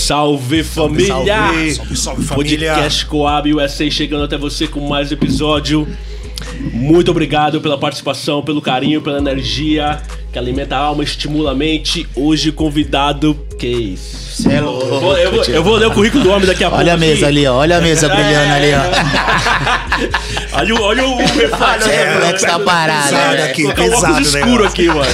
salve família! Salve família! Podcast Coab USA chegando até você com mais um episódio. Muito obrigado pela participação, pelo carinho, pela energia que alimenta a alma, estimula a mente. Hoje convidado, que isso? Cê é louco. Eu vou ler o currículo do homem daqui a pouco. Olha a mesa ali, ó. Olha a mesa brilhando ali, ó. Olha o reflexo. Olha o reflexo da parada. Pesado aqui, Colocar um pesado, óculos né? escuro aqui, mano.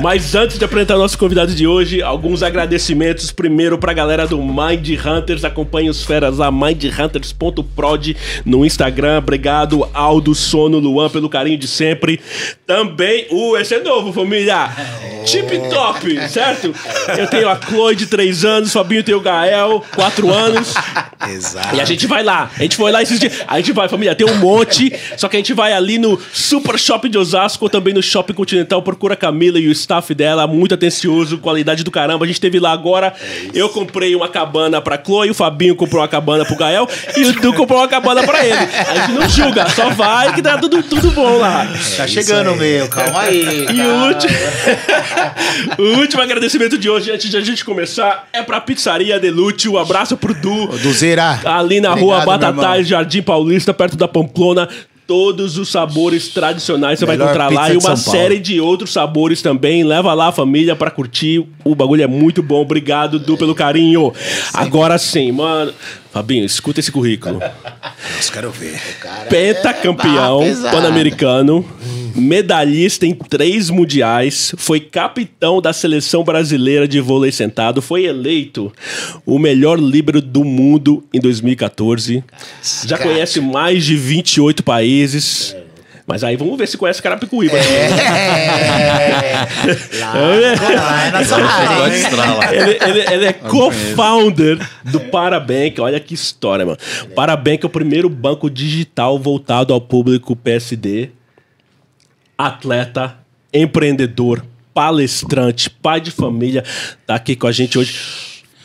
Mas antes de apresentar nosso convidado de hoje, alguns agradecimentos. Primeiro pra galera do Mind Hunters. Acompanhe os feras lá, mindhunters.prod no Instagram. Obrigado, Aldo, Sono, Luan, pelo carinho de sempre. Também, esse é novo, família. Tip Top, certo? Eu tenho a Chloe de 3 anos, Fabinho tem o Gael, 4 anos. Exato. E a gente vai lá. A gente foi lá esses dias. A gente vai, família, tem um monte. Só que a gente vai ali no Super Shopping de Osasco, ou também no Shopping Continental. Procura a Camila e o staff dela. Muito atencioso, qualidade do caramba. A gente esteve lá agora. Eu comprei uma cabana pra Chloe, o Fabinho comprou uma cabana pro Gael e o Du comprou uma cabana pra ele. A gente não julga, só vai que dá tudo bom lá. Tá chegando o meu, calma aí. E o último agradecimento de hoje, antes de a gente começar, é pra Pizzaria Delute. Um abraço pro Du. Do Zera. Ali na Obrigado, rua Batatais, meu Jardim Paulista, perto da Pamplona. Todos os sabores tradicionais você vai Melhor encontrar lá. pizza E de uma São Paulo. série de outros sabores também. Leva lá a família pra curtir. O bagulho é muito bom. Obrigado, Du, pelo carinho. Agora sim, mano. Fabinho, escuta esse currículo. Nossa, quero ver. Pentacampeão pesado. pan-americano, medalhista em 3 mundiais, foi capitão da seleção brasileira de vôlei sentado, foi eleito o melhor líbero do mundo em 2014. Já conhece mais de 28 países. Mas aí vamos ver se conhece Carapicuíba. Lá é nossa área, hein? Ele é co-founder do Parabank. Olha que história, mano. Parabank é o primeiro banco digital voltado ao público PSD. Atleta, empreendedor, palestrante, pai de família. Tá aqui com a gente hoje.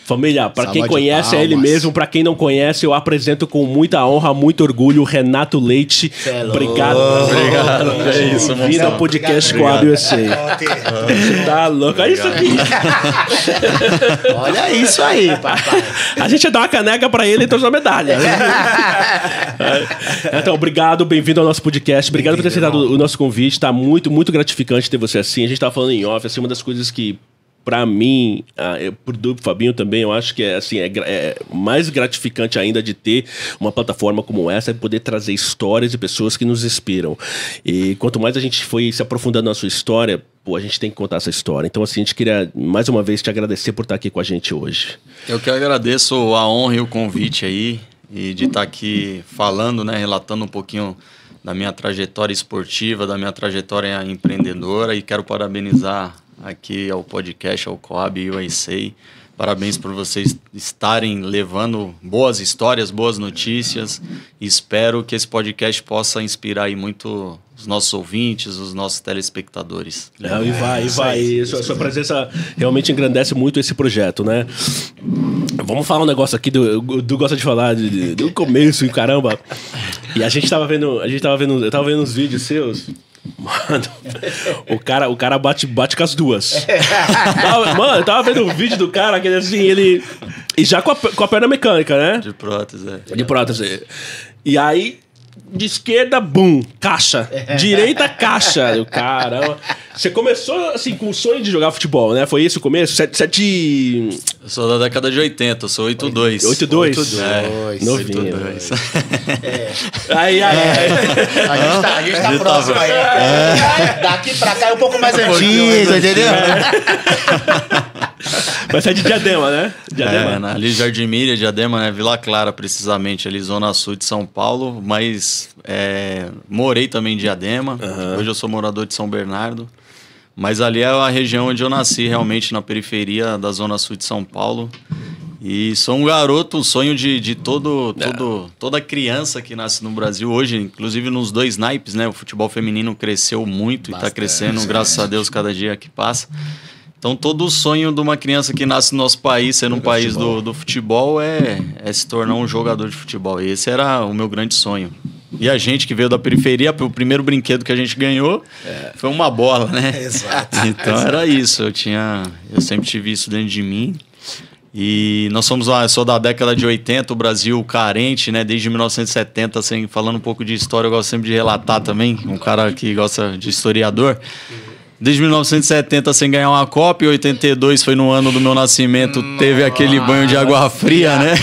Família, pra quem Salva de conhece é ele palmas. mesmo, pra quem não conhece, eu apresento com muita honra, muito orgulho, o Renato Leite. Obrigado. Obrigado. É isso, Vindo ao podcast Coab USA. Você tá louco? Olha isso aqui. Olha isso aí, papai. A gente ia dar uma caneca pra ele e trouxe uma medalha. Então, obrigado, bem-vindo ao nosso podcast. Obrigado por ter aceitado o nosso convite. Tá muito, muito gratificante ter você assim. A gente tava falando em off, assim, uma das coisas que, pra mim, pro Du, pro Fabinho também, eu acho que é mais gratificante ainda de ter uma plataforma como essa, é poder trazer histórias e pessoas que nos inspiram. E quanto mais a gente foi se aprofundando na sua história, pô, a gente tem que contar essa história. Então, assim, a gente queria, mais uma vez, te agradecer por estar aqui com a gente hoje. Eu que agradeço a honra e o convite aí, e de estar aqui falando, né, relatando um pouquinho da minha trajetória esportiva, da minha trajetória empreendedora, e quero parabenizar aqui ao podcast, ao Coab USA. Parabéns por vocês estarem levando boas histórias, boas notícias. Espero que esse podcast possa inspirar aí muito os nossos ouvintes, os nossos telespectadores. E vai. Sua presença realmente engrandece muito esse projeto, né? Vamos falar um negócio aqui, do gosta de falar do começo, caramba. E eu tava vendo uns vídeos seus. Mano, o cara bate com as duas. Mano, eu tava vendo um vídeo do cara que assim, ele. E já com a perna mecânica, né? De prótese, De prótese. E aí, de esquerda, bum, caixa. Direita, caixa. Caramba. Você começou assim com o sonho de jogar futebol, né? Foi esse o começo? Eu sou da década de 80, eu sou 82. 82? Novinho. 82. Aí. A gente tá próximo aí. Daqui pra cá é um pouco mais antigo, entendeu? Vai ser de Diadema, né? Diadema. Ali Jardim Miriam, Diadema, né? Vila Clara, precisamente, ali Zona Sul de São Paulo, mas morei também em Diadema. Hoje eu sou morador de São Bernardo. Mas ali é a região onde eu nasci, realmente, na periferia da Zona Sul de São Paulo. E sou um garoto, o sonho de toda criança que nasce no Brasil hoje, inclusive nos 2 naipes, né? O futebol feminino cresceu muito e está crescendo, graças a Deus, cada dia que passa. Então, todo o sonho de uma criança que nasce no nosso país, sendo um país do futebol, é se tornar um jogador de futebol. E esse era o meu grande sonho. E a gente que veio da periferia, o primeiro brinquedo que a gente ganhou foi uma bola, né? Exato. Então era isso, eu sempre tive isso dentro de mim. E nós somos, eu sou da década de 80, o Brasil carente, né? Desde 1970, assim, falando um pouco de história, eu gosto sempre de relatar também, um cara que gosta de historiador. Desde 1970 sem ganhar uma Copa, e 82 foi no ano do meu nascimento, teve aquele banho de água fria, né?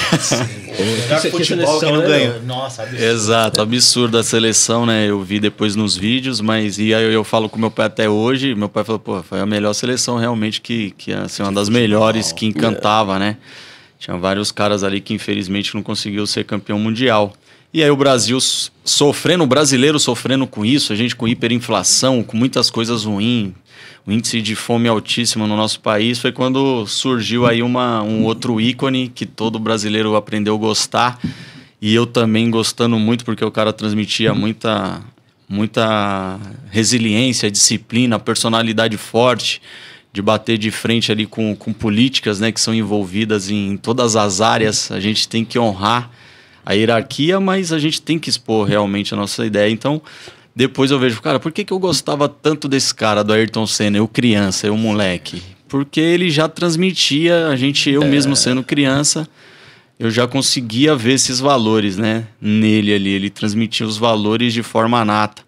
Futebol que não ganhou. Nossa, absurdo. Exato, absurda a seleção, né? Eu vi depois nos vídeos, mas e aí eu falo com meu pai até hoje. Meu pai falou, pô, foi a melhor seleção realmente que assim, uma das melhores, que encantava, né? Tinha vários caras ali que infelizmente não conseguiu ser campeão mundial. E aí o Brasil sofrendo, o brasileiro sofrendo com isso, a gente com hiperinflação, com muitas coisas ruins, o índice de fome altíssimo no nosso país, foi quando surgiu aí um outro ícone que todo brasileiro aprendeu a gostar, e eu também gostando muito, porque o cara transmitia muita resiliência, disciplina, personalidade forte, de bater de frente ali com políticas, né, que são envolvidas em todas as áreas. A gente tem que honrar a hierarquia, mas a gente tem que expor realmente a nossa ideia. Então, depois eu vejo, cara, por que eu gostava tanto desse cara, do Ayrton Senna, eu criança, eu moleque? Porque ele já transmitia, eu mesmo sendo criança, eu já conseguia ver esses valores, né, nele ali, ele transmitia os valores de forma nata.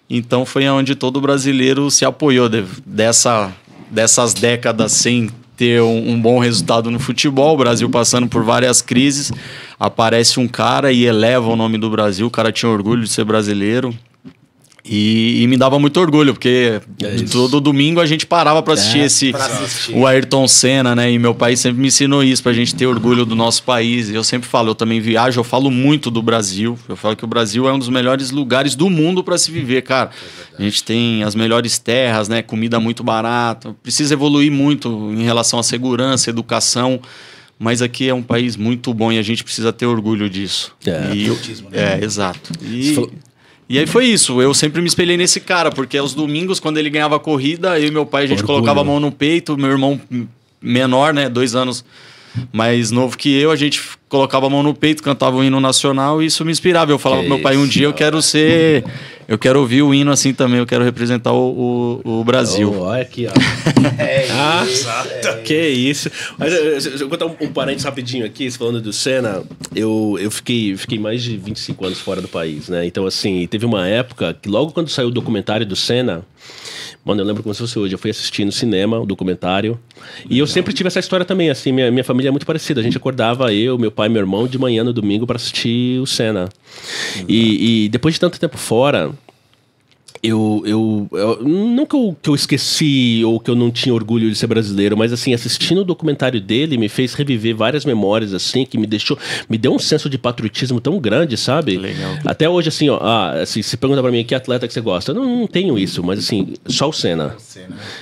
Então foi onde todo brasileiro se apoiou dessas décadas sem ter um bom resultado no futebol, o Brasil passando por várias crises, aparece um cara e eleva o nome do Brasil, o cara tinha orgulho de ser brasileiro, e me dava muito orgulho, porque todo domingo a gente parava para assistir o Ayrton Senna, né? E meu pai sempre me ensinou isso, pra gente ter orgulho do nosso país. E eu sempre falo, eu também viajo, eu falo muito do Brasil. Eu falo que o Brasil é um dos melhores lugares do mundo para se viver, cara. A gente tem as melhores terras, né? Comida muito barata. Precisa evoluir muito em relação à segurança, educação. Mas aqui é um país muito bom e a gente precisa ter orgulho disso. Exato. E aí foi isso, eu sempre me espelhei nesse cara, porque aos domingos, quando ele ganhava a corrida, eu e meu pai, a gente colocava a mão no peito, meu irmão menor, né, 2 anos mais novo que eu, a gente colocava a mão no peito, cantava o hino nacional, e isso me inspirava. Eu falava pro meu pai, um dia eu quero ouvir o hino assim também, eu quero representar o Brasil. Olha aqui, ó. Que isso. Mas eu vou contar um parênteses rapidinho aqui, falando do Senna. Eu fiquei mais de 25 anos fora do país, né? Então, assim, teve uma época que logo quando saiu o documentário do Senna, mano, eu lembro como se fosse hoje, eu fui assistir no cinema o documentário, e eu sempre tive essa história também, assim, minha família é muito parecida, a gente acordava, eu, meu pai e meu irmão, de manhã no domingo para assistir o Senna. E depois de tanto tempo fora, não que eu esqueci ou que eu não tinha orgulho de ser brasileiro, mas assim, assistindo o documentário dele me fez reviver várias memórias, assim, que me deu um senso de patriotismo tão grande, sabe? Legal. Até hoje, assim, ó, assim, se pergunta pra mim que atleta que você gosta, eu não tenho isso, mas assim, só o Senna.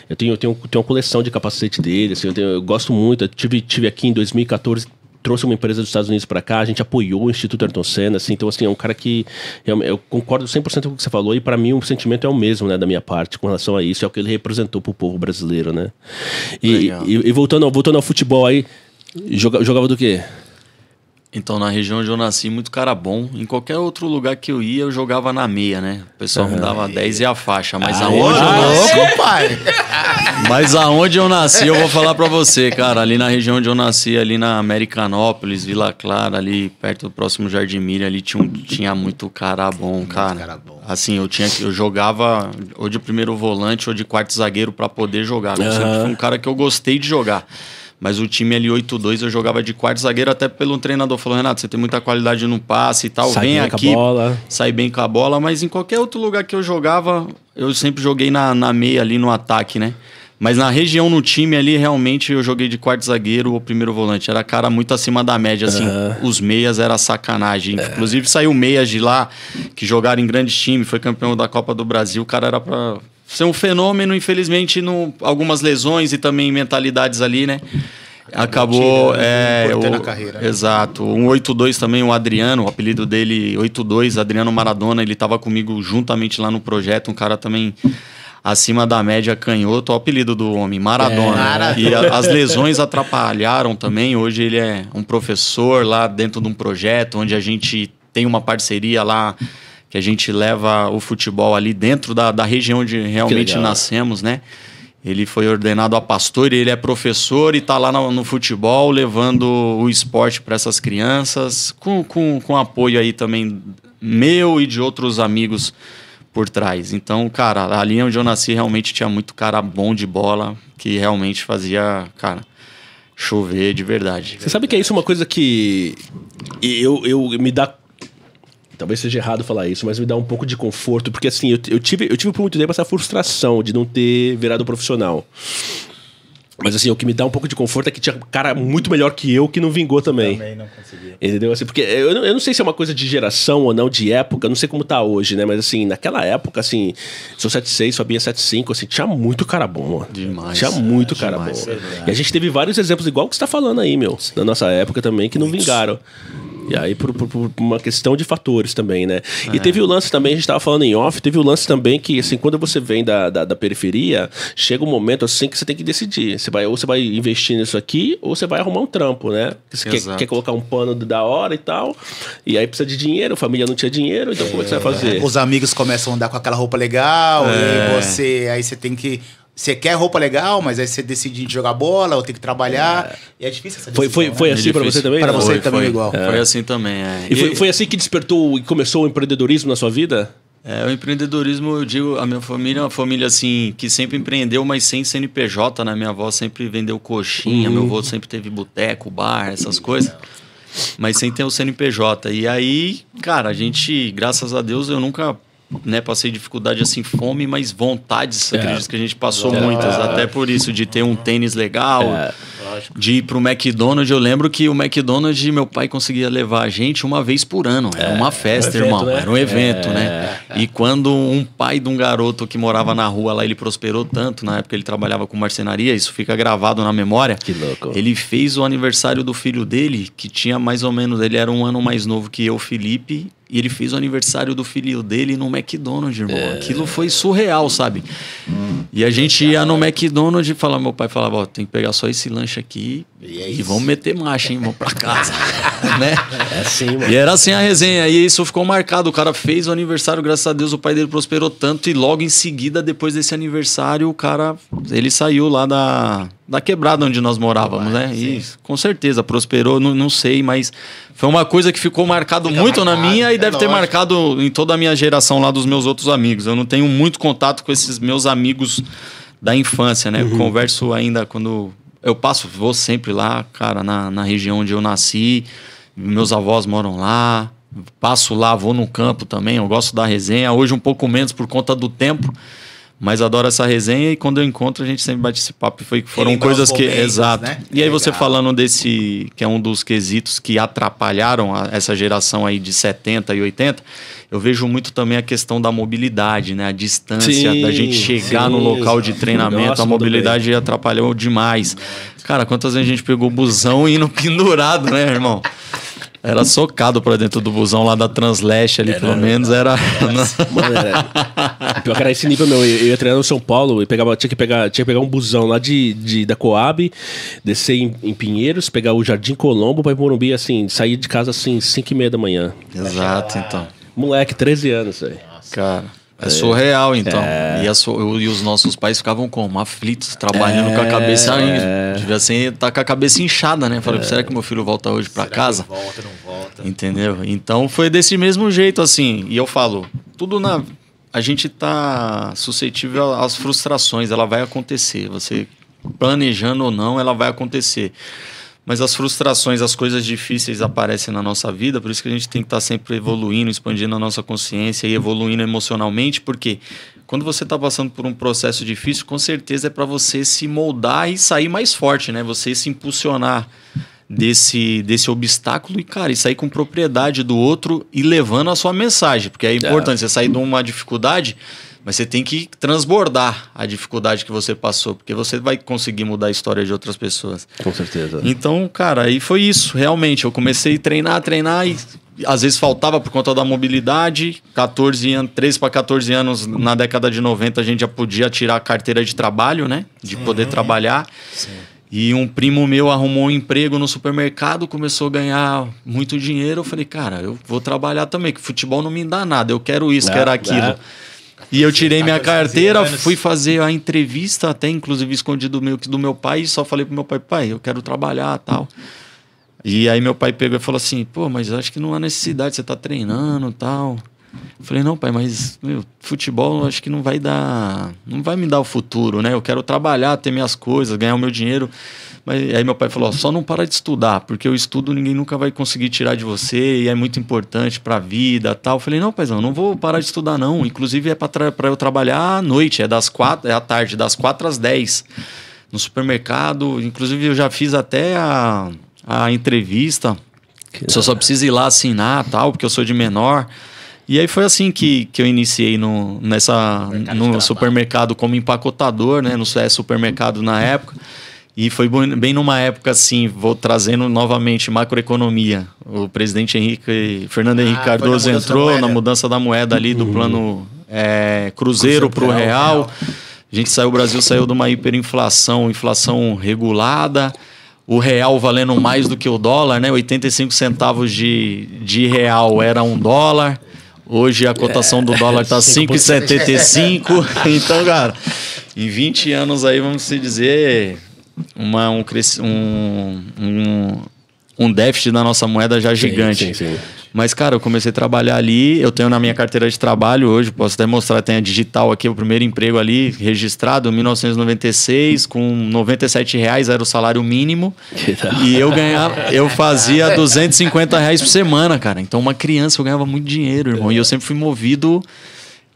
Eu tenho uma coleção de capacete dele, assim, eu gosto muito, eu tive aqui em 2014, trouxe uma empresa dos Estados Unidos para cá, a gente apoiou o Instituto Ayrton Senna, assim, então assim, é um cara que eu concordo 100% com o que você falou, e para mim o sentimento é o mesmo, né, da minha parte com relação a isso, é o que ele representou pro povo brasileiro, né? E voltando ao futebol aí, jogava do quê? Então, na região onde eu nasci, muito cara bom. Em qualquer outro lugar que eu ia, eu jogava na meia, né? O pessoal me dava 10 e a faixa. Mas aonde eu nasci... pai! Mas aonde eu nasci, eu vou falar pra você, cara. Ali na região onde eu nasci, ali na Americanópolis, Vila Clara, ali perto do próximo Jardim Miriam, ali tinha muito cara bom, cara. Assim, eu jogava ou de primeiro volante ou de quarto zagueiro pra poder jogar. Eu sempre fui um cara que eu gostei de jogar. Mas o time ali 8-2 eu jogava de quarto zagueiro, até pelo treinador falou, Renato, você tem muita qualidade no passe e tal, vem aqui, sai bem com a bola, mas em qualquer outro lugar que eu jogava, eu sempre joguei na meia ali no ataque, né? Mas na região, no time ali, realmente eu joguei de quarto zagueiro ou primeiro volante, era cara muito acima da média, assim, os meias era sacanagem, inclusive saiu meias de lá, que jogaram em grandes times, foi campeão da Copa do Brasil, o cara era pra... ser um fenômeno, infelizmente, algumas lesões e também mentalidades ali, né? Acabou... na carreira. Exato. Um 8-2 também, o Adriano, o apelido dele 8-2, Adriano Maradona, ele estava comigo juntamente lá no projeto, um cara também acima da média, canhoto, o apelido do homem, Maradona. E as lesões atrapalharam também, hoje ele é um professor lá dentro de um projeto, onde a gente tem uma parceria lá, que a gente leva o futebol ali dentro da região onde realmente nascemos, né? Ele foi ordenado a pastor e ele é professor e tá lá no futebol levando o esporte para essas crianças, com apoio aí também meu e de outros amigos por trás. Então, cara, ali onde eu nasci realmente tinha muito cara bom de bola, que realmente fazia, cara, chover de verdade. Você sabe que é isso uma coisa que eu me dá... Talvez seja errado falar isso, mas me dá um pouco de conforto, porque assim, eu tive por muito tempo essa frustração de não ter virado profissional. Mas assim, o que me dá um pouco de conforto é que tinha cara muito melhor que eu que não vingou também. Também não conseguia. Entendeu? Assim, porque eu não sei se é uma coisa de geração ou não, de época, não sei como tá hoje, né? Mas assim, naquela época, assim, sou 7'6", Fabinho 7'5", assim, tinha muito cara bom, mano. Demais. Tinha muito cara bom. E a gente teve vários exemplos, igual que você tá falando aí, meu, na nossa época também, que não vingaram. E aí, por uma questão de fatores também, né? E teve o lance também, a gente tava falando em off, teve o lance também que, assim, quando você vem da periferia, chega um momento, assim, que você tem que decidir. Ou você vai investir nisso aqui, ou você vai arrumar um trampo, né? Você quer colocar um pano da hora e tal, e aí precisa de dinheiro, a família não tinha dinheiro, então como é que você vai fazer? Os amigos começam a andar com aquela roupa legal, e aí você tem que... Você quer roupa legal, mas aí você decide jogar bola ou tem que trabalhar. E é difícil essa decisão. Foi assim pra você também? Para você Foi, também igual. Foi assim também, E foi assim que despertou e começou o empreendedorismo na sua vida? O empreendedorismo, eu digo, a minha família é uma família assim, que sempre empreendeu, mas sem CNPJ, né? Minha avó sempre vendeu coxinha, meu avô sempre teve boteco, bar, essas coisas, mas sem ter o CNPJ. E aí, cara, a gente, graças a Deus, eu nunca... Né, passei dificuldade assim, fome, mas vontades, acredito que a gente passou muitas, até por isso, de ter um tênis legal, de ir pro McDonald's. Eu lembro que o McDonald's, meu pai conseguia levar a gente uma vez por ano, era uma festa, irmão, né? Era um evento, né? E quando um pai de um garoto que morava na rua lá, ele prosperou tanto, na época ele trabalhava com marcenaria, isso fica gravado na memória. Que louco. Ele fez o aniversário do filho dele, que tinha mais ou menos, ele era um ano mais novo que eu, Felipe, e ele fez o aniversário do filho dele no McDonald's, irmão. Aquilo foi surreal, sabe? E a gente ia no McDonald's e falava, meu pai falava, ó, tem que pegar só esse lanche aqui e vamos meter marcha, hein, vamos pra casa. Né? É assim, mano. E era assim a resenha, e isso ficou marcado. O cara fez o aniversário, graças a Deus o pai dele prosperou tanto, e logo em seguida, depois desse aniversário, o cara, ele saiu lá da quebrada onde nós morávamos, né? E com certeza prosperou, não sei, mas foi uma coisa que ficou marcado muito na minha e deve ter marcado em toda a minha geração lá dos meus outros amigos. Eu não tenho muito contato com esses meus amigos da infância, né? Eu converso ainda quando eu vou sempre lá, cara, na região onde eu nasci, meus avós moram lá, passo lá, vou no campo também, eu gosto da resenha, hoje um pouco menos por conta do tempo, mas adoro essa resenha, e quando eu encontro a gente sempre bate esse papo. Foram coisas que... momentos, exato. né? E aí você falando desse, que é um dos quesitos que atrapalharam essa geração aí de 70 e 80, eu vejo muito também a questão da mobilidade, né? A distância da gente chegar no local de treinamento. Nossa, a mobilidade atrapalhou demais. Cara, quantas vezes a gente pegou o busão indo pendurado, né, irmão? Era socado pra dentro do busão lá da Transleste ali, pelo menos era... Mano, pior que era esse nível, meu. Eu ia treinar no São Paulo e tinha que pegar um busão lá da Coab, descer em Pinheiros, pegar o Jardim Colombo pra ir pro Morumbi, assim, sair de casa assim, 5h30 da manhã. Exato, então. Moleque, 13 anos, velho. Cara, é surreal, então. E os nossos pais ficavam como? Aflitos, trabalhando com a cabeça... Devia ser, tá com a cabeça inchada, né? Falei, será que meu filho volta hoje pra casa? Volta, não volta. Entendeu? Então foi desse mesmo jeito, assim. E eu falo, a gente tá suscetível às frustrações, ela vai acontecer. Você planejando ou não, ela vai acontecer. Mas as frustrações, as coisas difíceis aparecem na nossa vida, por isso que a gente tem que estar sempre evoluindo, expandindo a nossa consciência e evoluindo emocionalmente, porque quando você está passando por um processo difícil, com certeza é para você se moldar e sair mais forte, né? Você se impulsionar desse obstáculo e, cara, e sair com propriedade do outro e levando a sua mensagem, porque é importante você sair de uma dificuldade, mas você tem que transbordar a dificuldade que você passou, porque você vai conseguir mudar a história de outras pessoas. Com certeza. Então, cara, aí foi isso, realmente. Eu comecei a treinar e às vezes faltava por conta da mobilidade. 13 para 14 anos, na década de 90, a gente já podia tirar a carteira de trabalho, né? De poder trabalhar. Sim. E um primo meu arrumou um emprego no supermercado, começou a ganhar muito dinheiro. Eu falei, cara, eu vou trabalhar também, que futebol não me dá nada. Eu quero isso, quero aquilo. E eu tirei minha 14, 15 carteira, anos. fui fazer a entrevista, até inclusive escondido do meu pai, e só falei pro meu pai, eu quero trabalhar e tal. E aí meu pai pegou e falou assim, pô, mas acho que não há necessidade, você tá treinando e tal. Eu falei, não, pai, mas futebol acho que não vai me dar o futuro, né? Eu quero trabalhar, ter minhas coisas, ganhar o meu dinheiro. Mas aí meu pai falou, só não para de estudar, porque o estudo ninguém nunca vai conseguir tirar de você e é muito importante pra vida, tal. Eu falei, não, paizão, não vou parar de estudar não. Inclusive é pra eu trabalhar à noite, é à tarde, das 4 às 10 no supermercado. Inclusive eu já fiz até a entrevista, se eu só preciso ir lá assinar, tal, porque eu sou de menor. E aí foi assim que eu iniciei no supermercado como empacotador, né? No supermercado na época. E foi bem numa época assim, vou trazendo novamente macroeconomia. O presidente Fernando Henrique Cardoso entrou na mudança da moeda ali do plano Cruzeiro para o Real. O Brasil saiu de uma hiperinflação, inflação regulada. O real valendo mais do que o dólar, né? 85 centavos de real era $1. Hoje a cotação do dólar está 5,75. Então, cara, em 20 anos aí, vamos se dizer, um déficit da nossa moeda já gigante. Sim. Mas, cara, eu comecei a trabalhar ali, eu tenho na minha carteira de trabalho hoje, posso até mostrar, tem a digital aqui, o primeiro emprego ali, registrado em 1996, com R$97 era o salário mínimo, e eu fazia R$250 por semana, cara. Então, uma criança, eu ganhava muito dinheiro, irmão, e eu sempre fui movido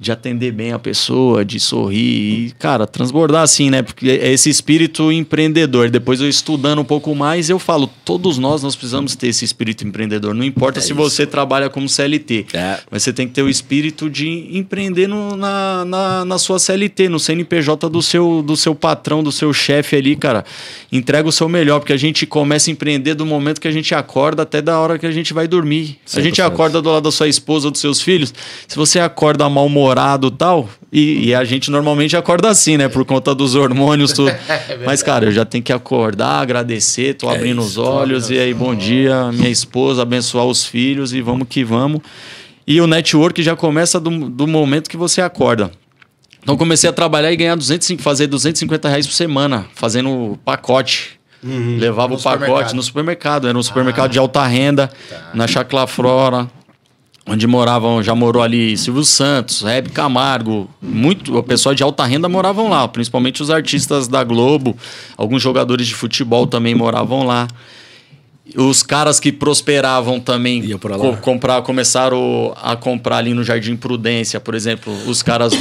de atender bem a pessoa, de sorrir e, cara, transbordar assim, né? Porque é esse espírito empreendedor. Depois eu estudando um pouco mais, eu falo, todos nós precisamos ter esse espírito empreendedor. Não importa se você trabalha como CLT, mas você tem que ter o espírito de empreender na sua CLT, no CNPJ do seu patrão, do seu chefe ali, cara. Entrega o seu melhor, porque a gente começa a empreender do momento que a gente acorda até da hora que a gente vai dormir. Se a gente acorda do lado da sua esposa, dos seus filhos, se você acorda mal-humorado e tal, e a gente normalmente acorda assim, né? Por conta dos hormônios, tudo. Mas, cara, eu já tenho que acordar, agradecer, tô abrindo os olhos, e aí, bom dia, minha esposa, abençoar os filhos, e vamos que vamos. E o network já começa do momento que você acorda. Então, comecei a trabalhar e ganhar fazer R$250 por semana, fazendo pacote. Levava o pacote no supermercado. Era um supermercado de alta renda, na Chácara Flora, onde já morou ali Silvio Santos, Hebe Camargo, o pessoal de alta renda moravam lá, principalmente os artistas da Globo, alguns jogadores de futebol também moravam lá. Os caras que prosperavam também começaram a comprar ali no Jardim Prudência, por exemplo, os caras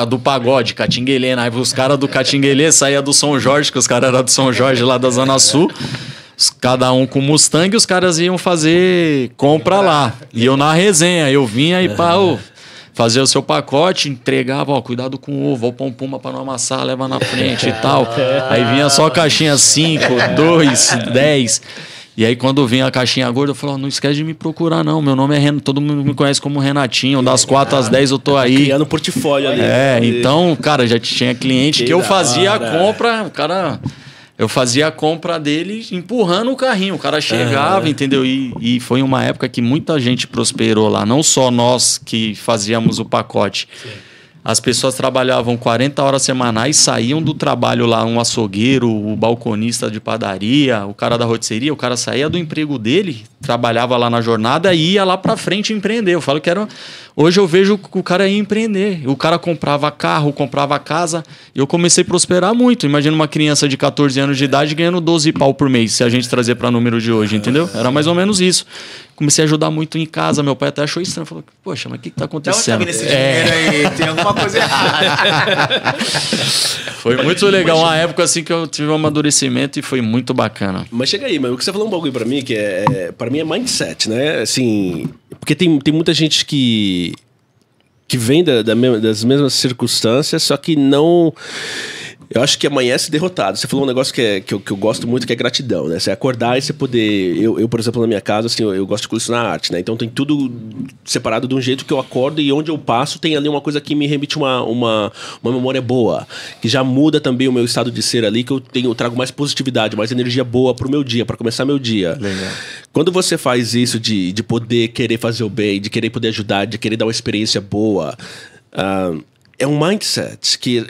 do pagode, Catinguelê, né? Os caras do Catinguelê saíam do São Jorge, que os caras eram do São Jorge lá da Zona Sul. Cada um com Mustang, os caras iam fazer compra lá. E eu na resenha, eu vinha e fazia o seu pacote, entregava, cuidado com o ovo, o pão puma pra não amassar, leva na frente e tal. Aí vinha só a caixinha 5, 2, 10. E aí quando vinha a caixinha gorda, eu falava, não esquece de me procurar não, meu nome é Renato, todo mundo me conhece como Renatinho, das 4 às 10 eu tô aí. Criando portfólio ali. Então, cara, já tinha cliente que eu fazia a compra, o cara... Eu fazia a compra dele empurrando o carrinho. O cara chegava, entendeu? E foi uma época que muita gente prosperou lá. Não só nós que fazíamos o pacote. Sim. As pessoas trabalhavam 40 horas semanais, saíam do trabalho lá, um açougueiro, o balconista de padaria, o cara da rotisseria, o cara saía do emprego dele, trabalhava lá na jornada e ia lá pra frente empreender. Eu falo que hoje eu vejo que o cara ia empreender. O cara comprava carro, comprava casa. E eu comecei a prosperar muito. Imagina uma criança de 14 anos de idade ganhando 12 pau por mês, se a gente trazer para número de hoje, entendeu? Era mais ou menos isso. Comecei a ajudar muito em casa. Meu pai até achou estranho. Falou, poxa, mas o que tá acontecendo? Esse dinheiro aí, tem alguma coisa errada. Foi muito legal. Uma época assim que eu tive um amadurecimento e foi muito bacana. Mas chega aí, mas o que você falou um bagulho pra mim, que pra mim é mindset, né? Assim, porque tem muita gente que vem das mesmas circunstâncias, só que não Eu acho que amanhece derrotado. Você falou um negócio que eu gosto muito, que é gratidão, né? Você acordar e você poder... Eu, por exemplo, na minha casa, assim, eu gosto de colecionar arte, né? Então tem tudo separado de um jeito que eu acordo e onde eu passo tem ali uma coisa que me remete uma memória boa, que já muda também o meu estado de ser ali, que eu trago mais positividade, mais energia boa pro meu dia, para começar meu dia. Legal. Quando você faz isso de poder querer fazer o bem, de querer poder ajudar, de querer dar uma experiência boa... é um mindset que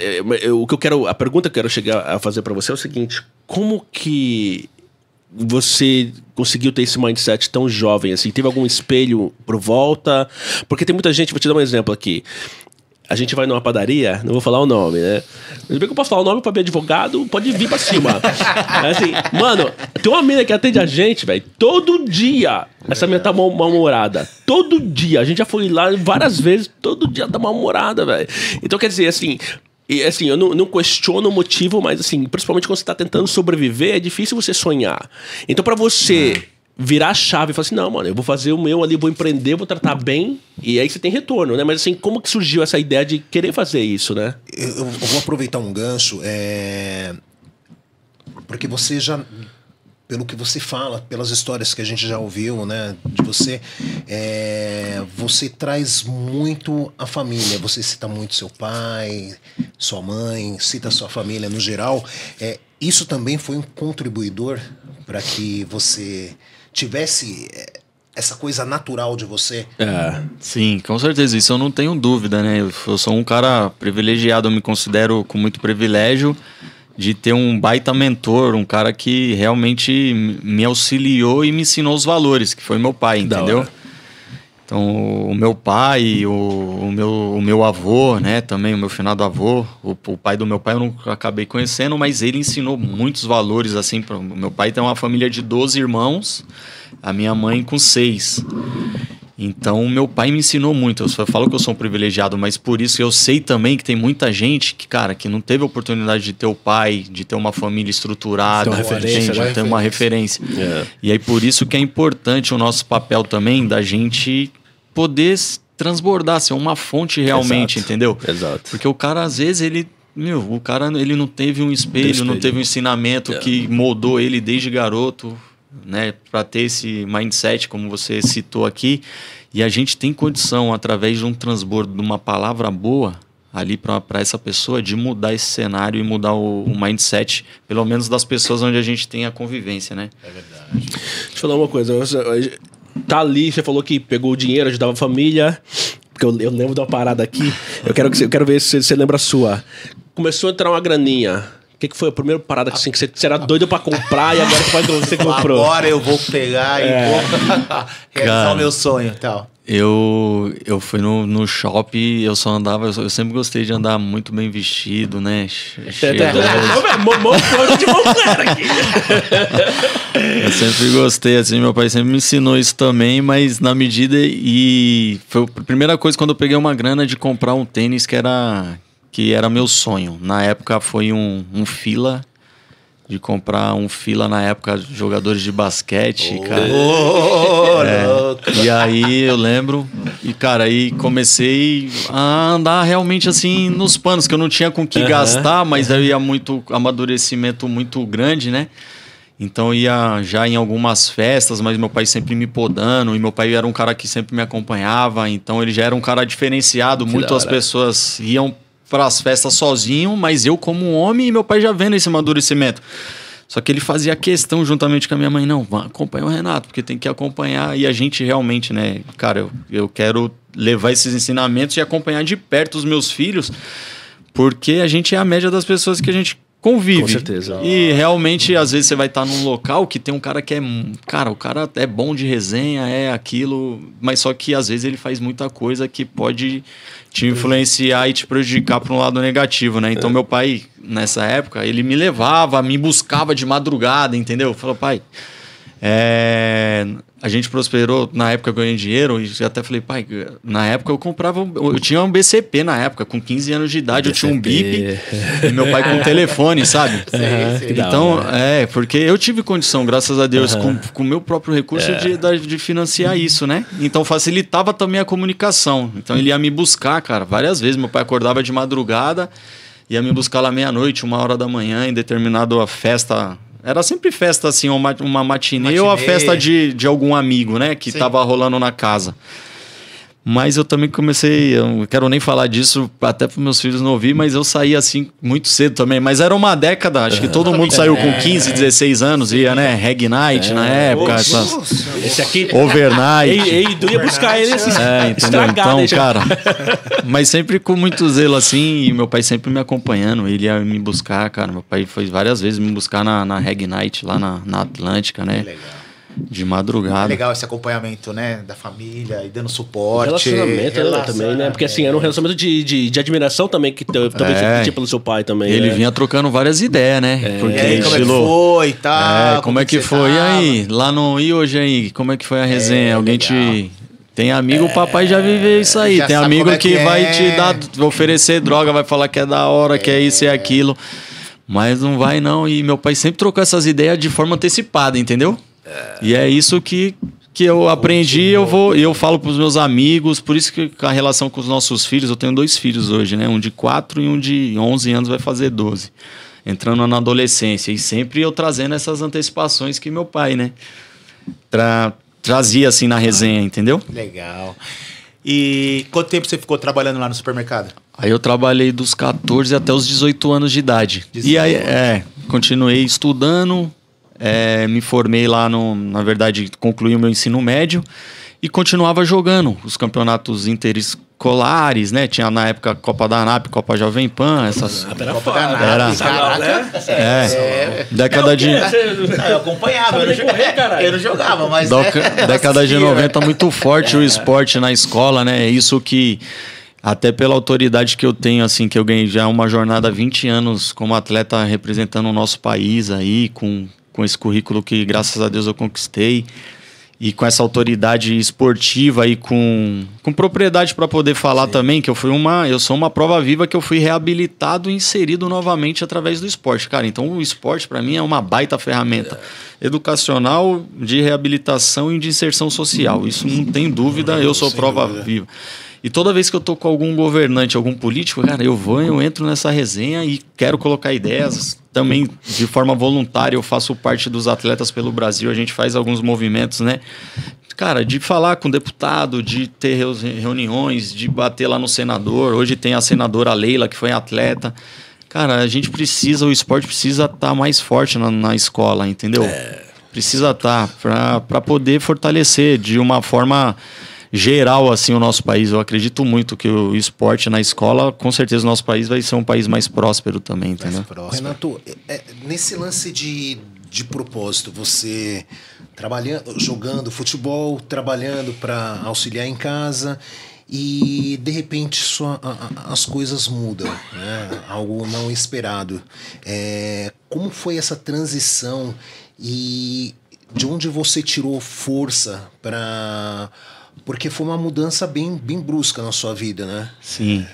a pergunta que eu quero chegar a fazer para você é o seguinte: como que você conseguiu ter esse mindset tão jovem assim? Teve algum espelho por volta? Porque tem muita gente, vou te dar um exemplo aqui. A gente vai numa padaria, não vou falar o nome, né? Mas bem que eu posso falar o nome pra meu advogado, pode vir pra cima. Assim, mano, tem uma mina que atende a gente, velho, todo dia. Essa mina tá mal-humorada. Todo dia. A gente já foi lá várias vezes, todo dia tá mal-humorada, velho. Então, quer dizer, assim... E assim, eu não questiono o motivo, mas assim, principalmente quando você tá tentando sobreviver, é difícil você sonhar. Então, pra você... virar a chave e falar assim, não, mano, eu vou fazer o meu ali, vou empreender, vou tratar bem, e aí você tem retorno, né? Mas assim, como que surgiu essa ideia de querer fazer isso, né? Eu vou aproveitar um gancho, porque você já, pelo que você fala, pelas histórias que a gente já ouviu, né, de você, você traz muito a família, você cita muito seu pai, sua mãe, cita sua família no geral. Isso também foi um contribuidor para que você tivesse essa coisa natural de você? Sim, com certeza, isso eu não tenho dúvida, né? Eu sou um cara privilegiado, eu me considero com muito privilégio de ter um baita mentor, um cara que realmente me auxiliou e me ensinou os valores, que foi meu pai, entendeu? Então, o meu pai, o meu avô, né, também o meu finado avô, o pai do meu pai eu não acabei conhecendo, mas ele ensinou muitos valores, assim, o meu pai tem uma família de 12 irmãos, a minha mãe com 6. Então, o meu pai me ensinou muito. Eu só falo que eu sou um privilegiado, mas por isso eu sei também que tem muita gente que, cara, que não teve a oportunidade de ter o pai, de ter uma família estruturada, de ter uma referência. E aí, por isso que é importante o nosso papel também da gente poder transbordar, ser uma fonte realmente, entendeu? Exato. Porque o cara, às vezes, ele não teve um espelho, não teve um ensinamento que moldou ele desde garoto, né, para ter esse mindset, como você citou aqui, e a gente tem condição, através de um transbordo, de uma palavra boa ali para essa pessoa, de mudar esse cenário e mudar o mindset, pelo menos das pessoas onde a gente tem a convivência, né? É verdade. Deixa eu falar uma coisa, tá ali, você falou que pegou o dinheiro, ajudava a família, porque eu lembro de uma parada aqui, eu quero ver se você lembra a sua. Começou a entrar uma graninha. O que foi a primeira parada que você era doido pra comprar e agora você comprou? Agora eu vou pegar e vou realizar o meu sonho e tal. Eu fui no shopping, eu só andava, eu sempre gostei de andar muito bem vestido, né? Eu sempre gostei, assim, meu pai sempre me ensinou isso também, mas na medida, e foi a primeira coisa quando eu peguei uma grana de comprar um tênis que era meu sonho. Na época foi um Fila, de comprar um Fila na época, jogadores de basquete, cara. E aí eu lembro, e cara, aí comecei a andar realmente assim nos panos, que eu não tinha com que gastar, mas eu ia muito, amadurecimento muito grande, né? Então ia já em algumas festas, mas meu pai sempre me podando, e meu pai era um cara que sempre me acompanhava, então ele já era um cara diferenciado, muitas pessoas iam para as festas sozinho, mas eu como um homem e meu pai já vendo esse amadurecimento. Só que ele fazia questão juntamente com a minha mãe, não, acompanha o Renato, porque tem que acompanhar, e a gente realmente, né, cara, eu quero levar esses ensinamentos e acompanhar de perto os meus filhos, porque a gente é a média das pessoas que a gente convive. Com certeza. E realmente, às vezes você vai estar num local que tem um cara que cara, o cara é bom de resenha, é aquilo, mas só que às vezes ele faz muita coisa que pode te influenciar e te prejudicar para um lado negativo, né? Então meu pai, nessa época, ele me levava, me buscava de madrugada, entendeu? Falou, pai, a gente prosperou, na época eu ganhei dinheiro, e até falei, pai, na época eu tinha um BCP na época, com 15 anos de idade, BCP. Eu tinha um bip, e meu pai com um telefone, sabe? Sim. Então, porque eu tive condição, graças a Deus, com o meu próprio recurso de financiar isso, né? Então facilitava também a comunicação. Então ele ia me buscar, cara, várias vezes, meu pai acordava de madrugada, ia me buscar lá meia-noite, 1h da manhã, em determinada festa. Era sempre festa, assim, uma matinê ou a festa de algum amigo, né? Que tava rolando na casa. Mas eu também comecei, eu não quero nem falar disso, até para meus filhos não ouvir, mas eu saí assim muito cedo também. Mas era uma década, acho que todo mundo saiu com 15, 16 anos, ia, né? Reggae Night na época, esse aqui. Overnight. E tu ia buscar ele assim, entendeu? Então, cara, mas sempre com muito zelo assim, e meu pai sempre me acompanhando, ele ia me buscar, cara. Meu pai foi várias vezes me buscar na Reggae Night, lá na Atlântica, né? Legal. De madrugada. É legal esse acompanhamento, né? Da família e dando suporte. Relacionamento também, né? Porque assim, era um relacionamento de admiração também que também você tinha pelo seu pai também. Ele vinha trocando várias ideias, né? Porque e aí, como é que foi e tal? Como é que foi? E aí? Lá no... E hoje aí? Como é que foi a resenha? Alguém te... Tem amigo, o papai já viveu isso aí. Tem amigo que vai te dar, oferecer droga, vai falar que é da hora, que é isso e aquilo. Mas não vai não. E meu pai sempre trocou essas ideias de forma antecipada, entendeu? E é isso que eu aprendi, eu falo para os meus amigos, por isso que a relação com os nossos filhos, eu tenho 2 filhos hoje, né? Um de 4 e um de 11 anos vai fazer 12, entrando na adolescência. E sempre eu trazendo essas antecipações que meu pai, né? Trazia assim na resenha, entendeu? Legal. E quanto tempo você ficou trabalhando lá no supermercado? Aí eu trabalhei dos 14 até os 18 anos de idade. 18. E aí, continuei estudando... me formei lá, na verdade, concluí o meu ensino médio e continuava jogando os campeonatos interescolares, né? Tinha na época Copa da ANAP, Copa Jovem Pan, essas... Copa da ANAP, década de... Eu acompanhava, eu não jogava, mas... Década de 90, muito forte o esporte na escola, né? Isso que... Até pela autoridade que eu tenho, assim, que eu ganhei já uma jornada há 20 anos como atleta representando o nosso país aí, com esse currículo que, graças a Deus, eu conquistei. E com essa autoridade esportiva e com propriedade para poder falar também, que eu sou uma prova viva que eu fui reabilitado e inserido novamente através do esporte. Cara, então o esporte para mim é uma baita ferramenta educacional, de reabilitação e de inserção social. Isso não tem dúvida, eu sou prova viva. E toda vez que eu tô com algum governante, algum político, cara, eu entro nessa resenha e quero colocar ideias. Também, de forma voluntária, eu faço parte dos Atletas pelo Brasil. A gente faz alguns movimentos, né? Cara, de falar com o deputado, de ter reuniões, de bater lá no senador. Hoje tem a senadora Leila, que foi atleta. Cara, a gente precisa, o esporte precisa estar mais forte na escola, entendeu? Precisa estar para poder fortalecer de uma forma... geral, assim, o nosso país. Eu acredito muito que o esporte na escola, com certeza o nosso país vai ser um país mais próspero também, entendeu? Renato, nesse lance de propósito, você trabalhando, jogando futebol, trabalhando para auxiliar em casa e de repente as coisas mudam, né? Algo não esperado. Como foi essa transição e de onde você tirou força para... Porque foi uma mudança bem brusca na sua vida, né? Sim.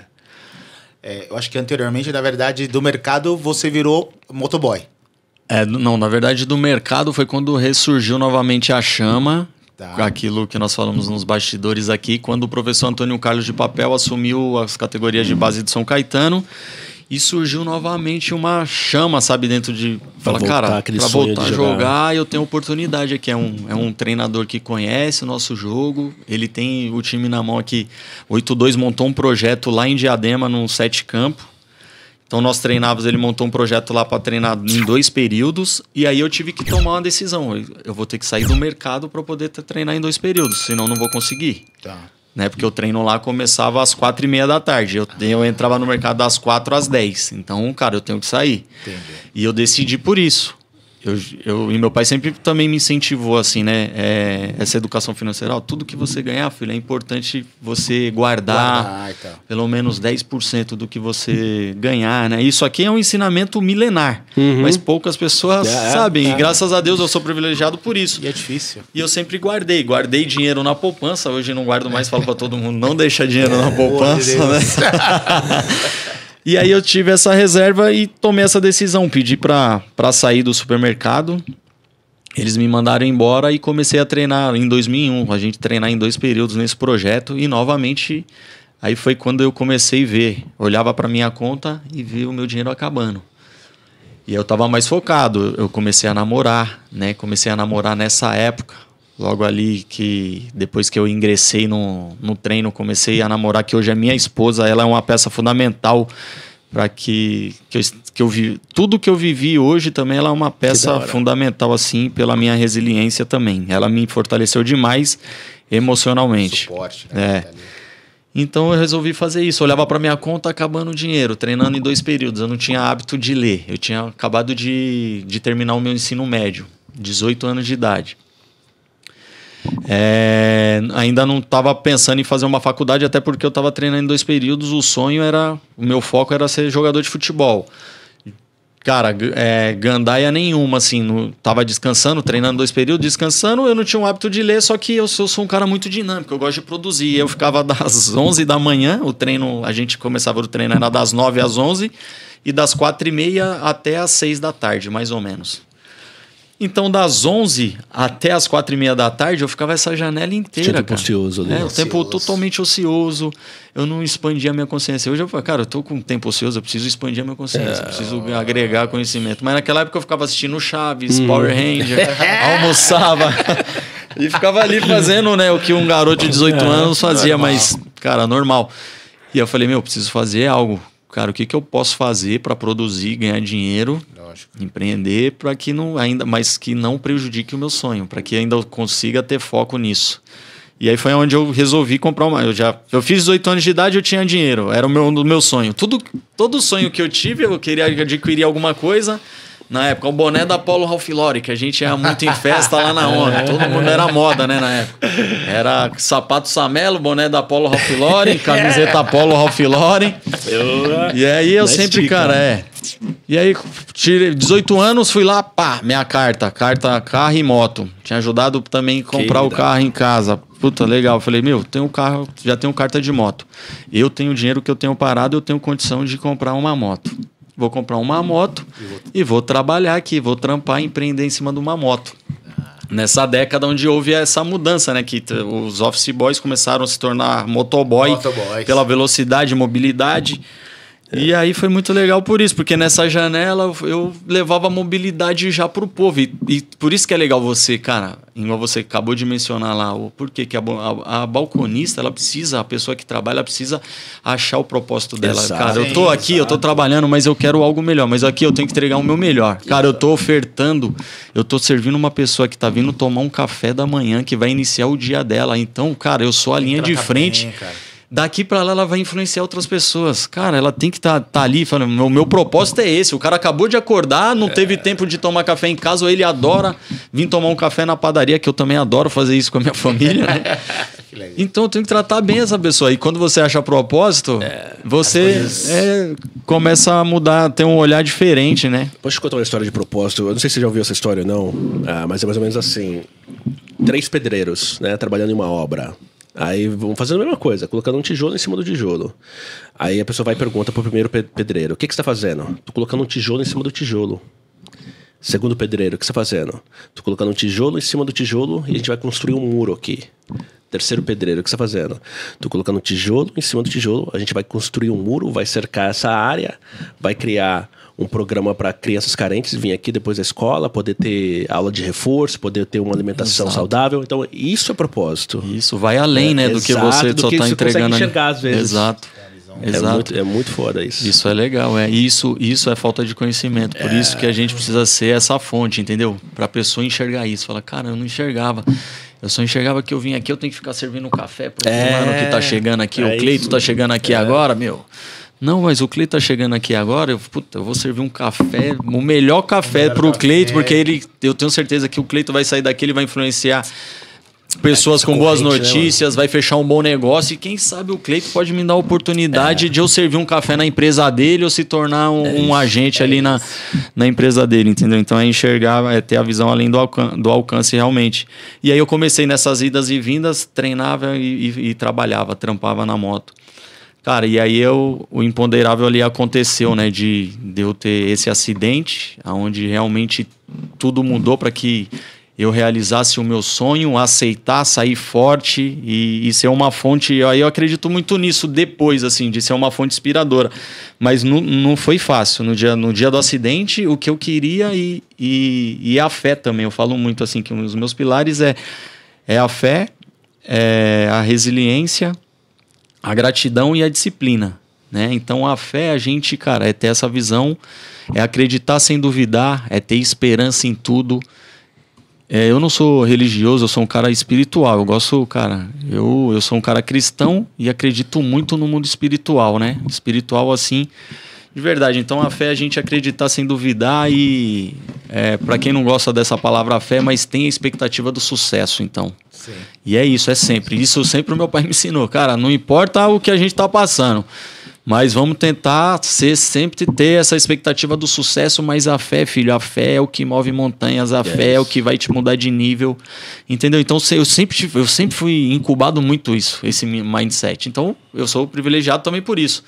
Eu acho que anteriormente, na verdade, do mercado você virou motoboy. Não, na verdade, do mercado foi quando ressurgiu novamente a chama. Aquilo que nós falamos nos bastidores aqui, quando o professor Antônio Carlos de Papel assumiu as categorias de base de São Caetano. E surgiu novamente uma chama, sabe, dentro de... Falar, cara, pra voltar a jogar, eu tenho oportunidade aqui. É um treinador que conhece o nosso jogo. Ele tem o time na mão aqui. 82 montou um projeto lá em Diadema, num 7 campo. Então nós treinávamos, ele montou um projeto lá para treinar em 2 períodos. E aí eu tive que tomar uma decisão. Eu vou ter que sair do mercado para poder treinar em 2 períodos, senão não vou conseguir. Né? Porque o treino lá começava às 4h30 da tarde. Eu entrava no mercado das 4 às 10. Então, cara, eu tenho que sair. Entendi. E eu decidi por isso. E meu pai sempre também me incentivou, assim, né? Essa educação financeira. Tudo que você ganhar, filho, é importante você guardar pelo menos 10% do que você ganhar, né? Isso aqui é um ensinamento milenar. Mas poucas pessoas sabem. E graças a Deus eu sou privilegiado por isso. E é difícil. E eu sempre guardei dinheiro na poupança. Hoje não guardo mais, falo para todo mundo, não deixa dinheiro na poupança, né? E aí eu tive essa reserva e tomei essa decisão. Pedi para sair do supermercado. Eles me mandaram embora e comecei a treinar em 2001. A gente treinar em 2 períodos nesse projeto. E novamente Aí foi quando eu comecei a ver. Olhava para minha conta e via o meu dinheiro acabando. E eu tava mais focado. Eu comecei a namorar, né? Comecei a namorar nessa época. Logo ali que depois que eu ingressei no treino, comecei a namorar, que hoje é minha esposa. Ela é uma peça fundamental para que eu vi. Tudo que eu vivi hoje também, ela é uma peça fundamental, assim, pela minha resiliência também. Ela me fortaleceu demais emocionalmente. Suporte, né? Então eu resolvi fazer isso. Eu olhava para minha conta acabando o dinheiro, treinando em 2 períodos. Eu não tinha hábito de ler. Eu tinha acabado de terminar o meu ensino médio, 18 anos de idade. Ainda não estava pensando em fazer uma faculdade, até porque eu estava treinando em 2 períodos. O meu foco era ser jogador de futebol. Cara, gandaia nenhuma, assim, tava descansando, treinando 2 períodos, descansando, eu não tinha o hábito de ler, só que eu sou um cara muito dinâmico, eu gosto de produzir. Eu ficava das 11 da manhã, a gente começava o treino, era das 9 às 11, e das 4h30 até às 6 da tarde, mais ou menos. Então, das 11 até as 4h30 da tarde, eu ficava essa janela inteira, tempo ocioso ali. O tempo totalmente ocioso. Eu não expandia a minha consciência. Hoje eu falo, cara, eu tô com tempo ocioso, eu preciso expandir a minha consciência, preciso agregar conhecimento. Mas naquela época eu ficava assistindo Chaves, Power Ranger, almoçava e ficava ali fazendo, né, o que um garoto de 18 anos fazia, normal. Mas, cara, normal. E eu falei, eu preciso fazer algo. Cara, o que eu posso fazer para produzir, ganhar dinheiro, empreender, para que mas que não prejudique o meu sonho, para que ainda eu consiga ter foco nisso. E aí foi onde eu resolvi comprar uma. Eu fiz 18 anos de idade, eu tinha dinheiro, era o meu sonho. Todo sonho que eu tive, eu queria adquirir alguma coisa. Na época, o boné da Polo Ralph Lauren, que a gente ia muito em festa lá na onda. Todo mundo era moda, né, na época. Era sapato Samelo, boné da Polo Ralph Lauren, camiseta Polo Ralph Lauren. E aí eu sempre, cara, E aí, tirei 18 anos, fui lá, minha carta, carro e moto. Tinha ajudado também a comprar o carro em casa. Puta, legal. Falei, tenho carro, já tenho carta de moto. Eu tenho o dinheiro que eu tenho parado, eu tenho condição de comprar uma moto. Vou comprar uma moto e vou trabalhar aqui, vou trampar e empreender em cima de uma moto. Nessa década onde houve essa mudança, né? Que os office boys começaram a se tornar motoboy pela velocidade e mobilidade. E aí foi muito legal por isso, porque nessa janela eu levava a mobilidade já pro povo. E por isso que é legal você, cara, igual você acabou de mencionar lá, por que a balconista, a pessoa que trabalha, ela precisa achar o propósito dela. Exato. Cara, eu tô aqui, eu tô trabalhando, mas eu quero algo melhor. Mas aqui eu tenho que entregar o meu melhor. Cara, eu tô ofertando, eu tô servindo uma pessoa que tá vindo tomar um café da manhã, que vai iniciar o dia dela. Então, cara, eu sou a linha de frente. Bem, daqui pra lá ela vai influenciar outras pessoas. Cara, ela tem que tá ali falando, meu propósito é esse. O cara acabou de acordar, não teve tempo de tomar café em casa, ou ele adora vir tomar um café na padaria, que eu também adoro fazer isso com a minha família, né? Então eu tenho que tratar bem essa pessoa. E quando você acha propósito, você começa a mudar, ter um olhar diferente, né? Posso te contar uma história de propósito? Eu não sei se você já ouviu essa história ou não, mas é mais ou menos assim. 3 pedreiros, né, trabalhando em uma obra. Aí vão fazendo a mesma coisa, colocando um tijolo em cima do tijolo. Aí a pessoa vai e pergunta pro primeiro pedreiro: o que você está fazendo? Tô colocando um tijolo em cima do tijolo. Segundo pedreiro: o que você está fazendo? Tô colocando um tijolo em cima do tijolo e a gente vai construir um muro aqui. Terceiro pedreiro: o que você está fazendo? Tô colocando um tijolo em cima do tijolo, a gente vai construir um muro, vai cercar essa área, vai criar um programa para crianças carentes vir aqui depois da escola, poder ter aula de reforço, poder ter uma alimentação saudável. Então, isso é propósito. Isso vai além, né, do que você só está entregando. Enxergar, às vezes. Exato. É muito foda isso. Isso é legal, Isso é falta de conhecimento. Por isso que a gente precisa ser essa fonte, entendeu? Para a pessoa enxergar isso. Fala, cara, eu não enxergava. Eu só enxergava que eu vim aqui, eu tenho que ficar servindo café pro fulano que tá chegando aqui. O Cleito tá chegando aqui agora, Não, mas o Cleito tá chegando aqui agora, eu vou servir um café, o melhor café pro Cleito, porque eu tenho certeza que o Cleito vai sair daqui, ele vai influenciar pessoas com boas notícias, vai fechar um bom negócio, e quem sabe o Cleito pode me dar a oportunidade de eu servir um café na empresa dele ou se tornar um agente ali na empresa dele, entendeu? Então é enxergar, é ter a visão além do alcance realmente. E aí eu comecei nessas idas e vindas, treinava e trabalhava, trampava na moto. Cara, e aí o imponderável ali aconteceu, né? De eu ter esse acidente, onde realmente tudo mudou para que eu realizasse o meu sonho, aceitar, sair forte e ser uma fonte. Aí eu acredito muito nisso depois, assim, de ser uma fonte inspiradora. Mas não foi fácil. No dia do acidente, o que eu queria e a fé também. Eu falo muito assim que um dos meus pilares é a fé, a resiliência, a gratidão e a disciplina, né? Então a fé, a gente, cara, é ter essa visão, é acreditar sem duvidar, é ter esperança em tudo. Eu não sou religioso, eu sou um cara espiritual. Eu gosto, cara, eu sou um cara cristão e acredito muito no mundo espiritual, né? Espiritual assim, de verdade. Então a fé é a gente acreditar sem duvidar e para quem não gosta dessa palavra fé, mas tem a expectativa do sucesso, então. Sim. E é isso, é sempre. Isso sempre o meu pai me ensinou, cara, não importa o que a gente tá passando, mas vamos tentar sempre ter essa expectativa do sucesso, mas a fé, filho, a fé é o que move montanhas, a fé é o que vai te mudar de nível, entendeu? Então eu sempre fui incubado muito isso, esse mindset. Então eu sou privilegiado também por isso.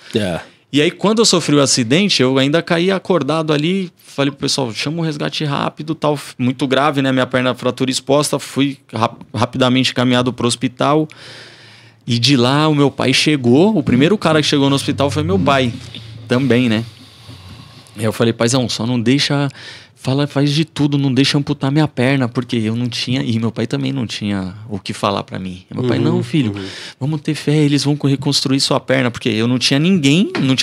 E aí quando eu sofri o acidente, eu ainda caí acordado ali, falei pro pessoal, chama um resgate rápido, tal, muito grave, né? Minha perna fratura exposta, fui rapidamente encaminhado pro hospital. E de lá o meu pai chegou, o primeiro cara que chegou no hospital foi meu pai, também, né? Aí eu falei, paizão, só não deixa, faz de tudo, não deixa amputar minha perna, porque eu não tinha, e meu pai também não tinha o que falar pra mim. E meu pai, não, filho, vamos ter fé, eles vão reconstruir sua perna, porque eu não tinha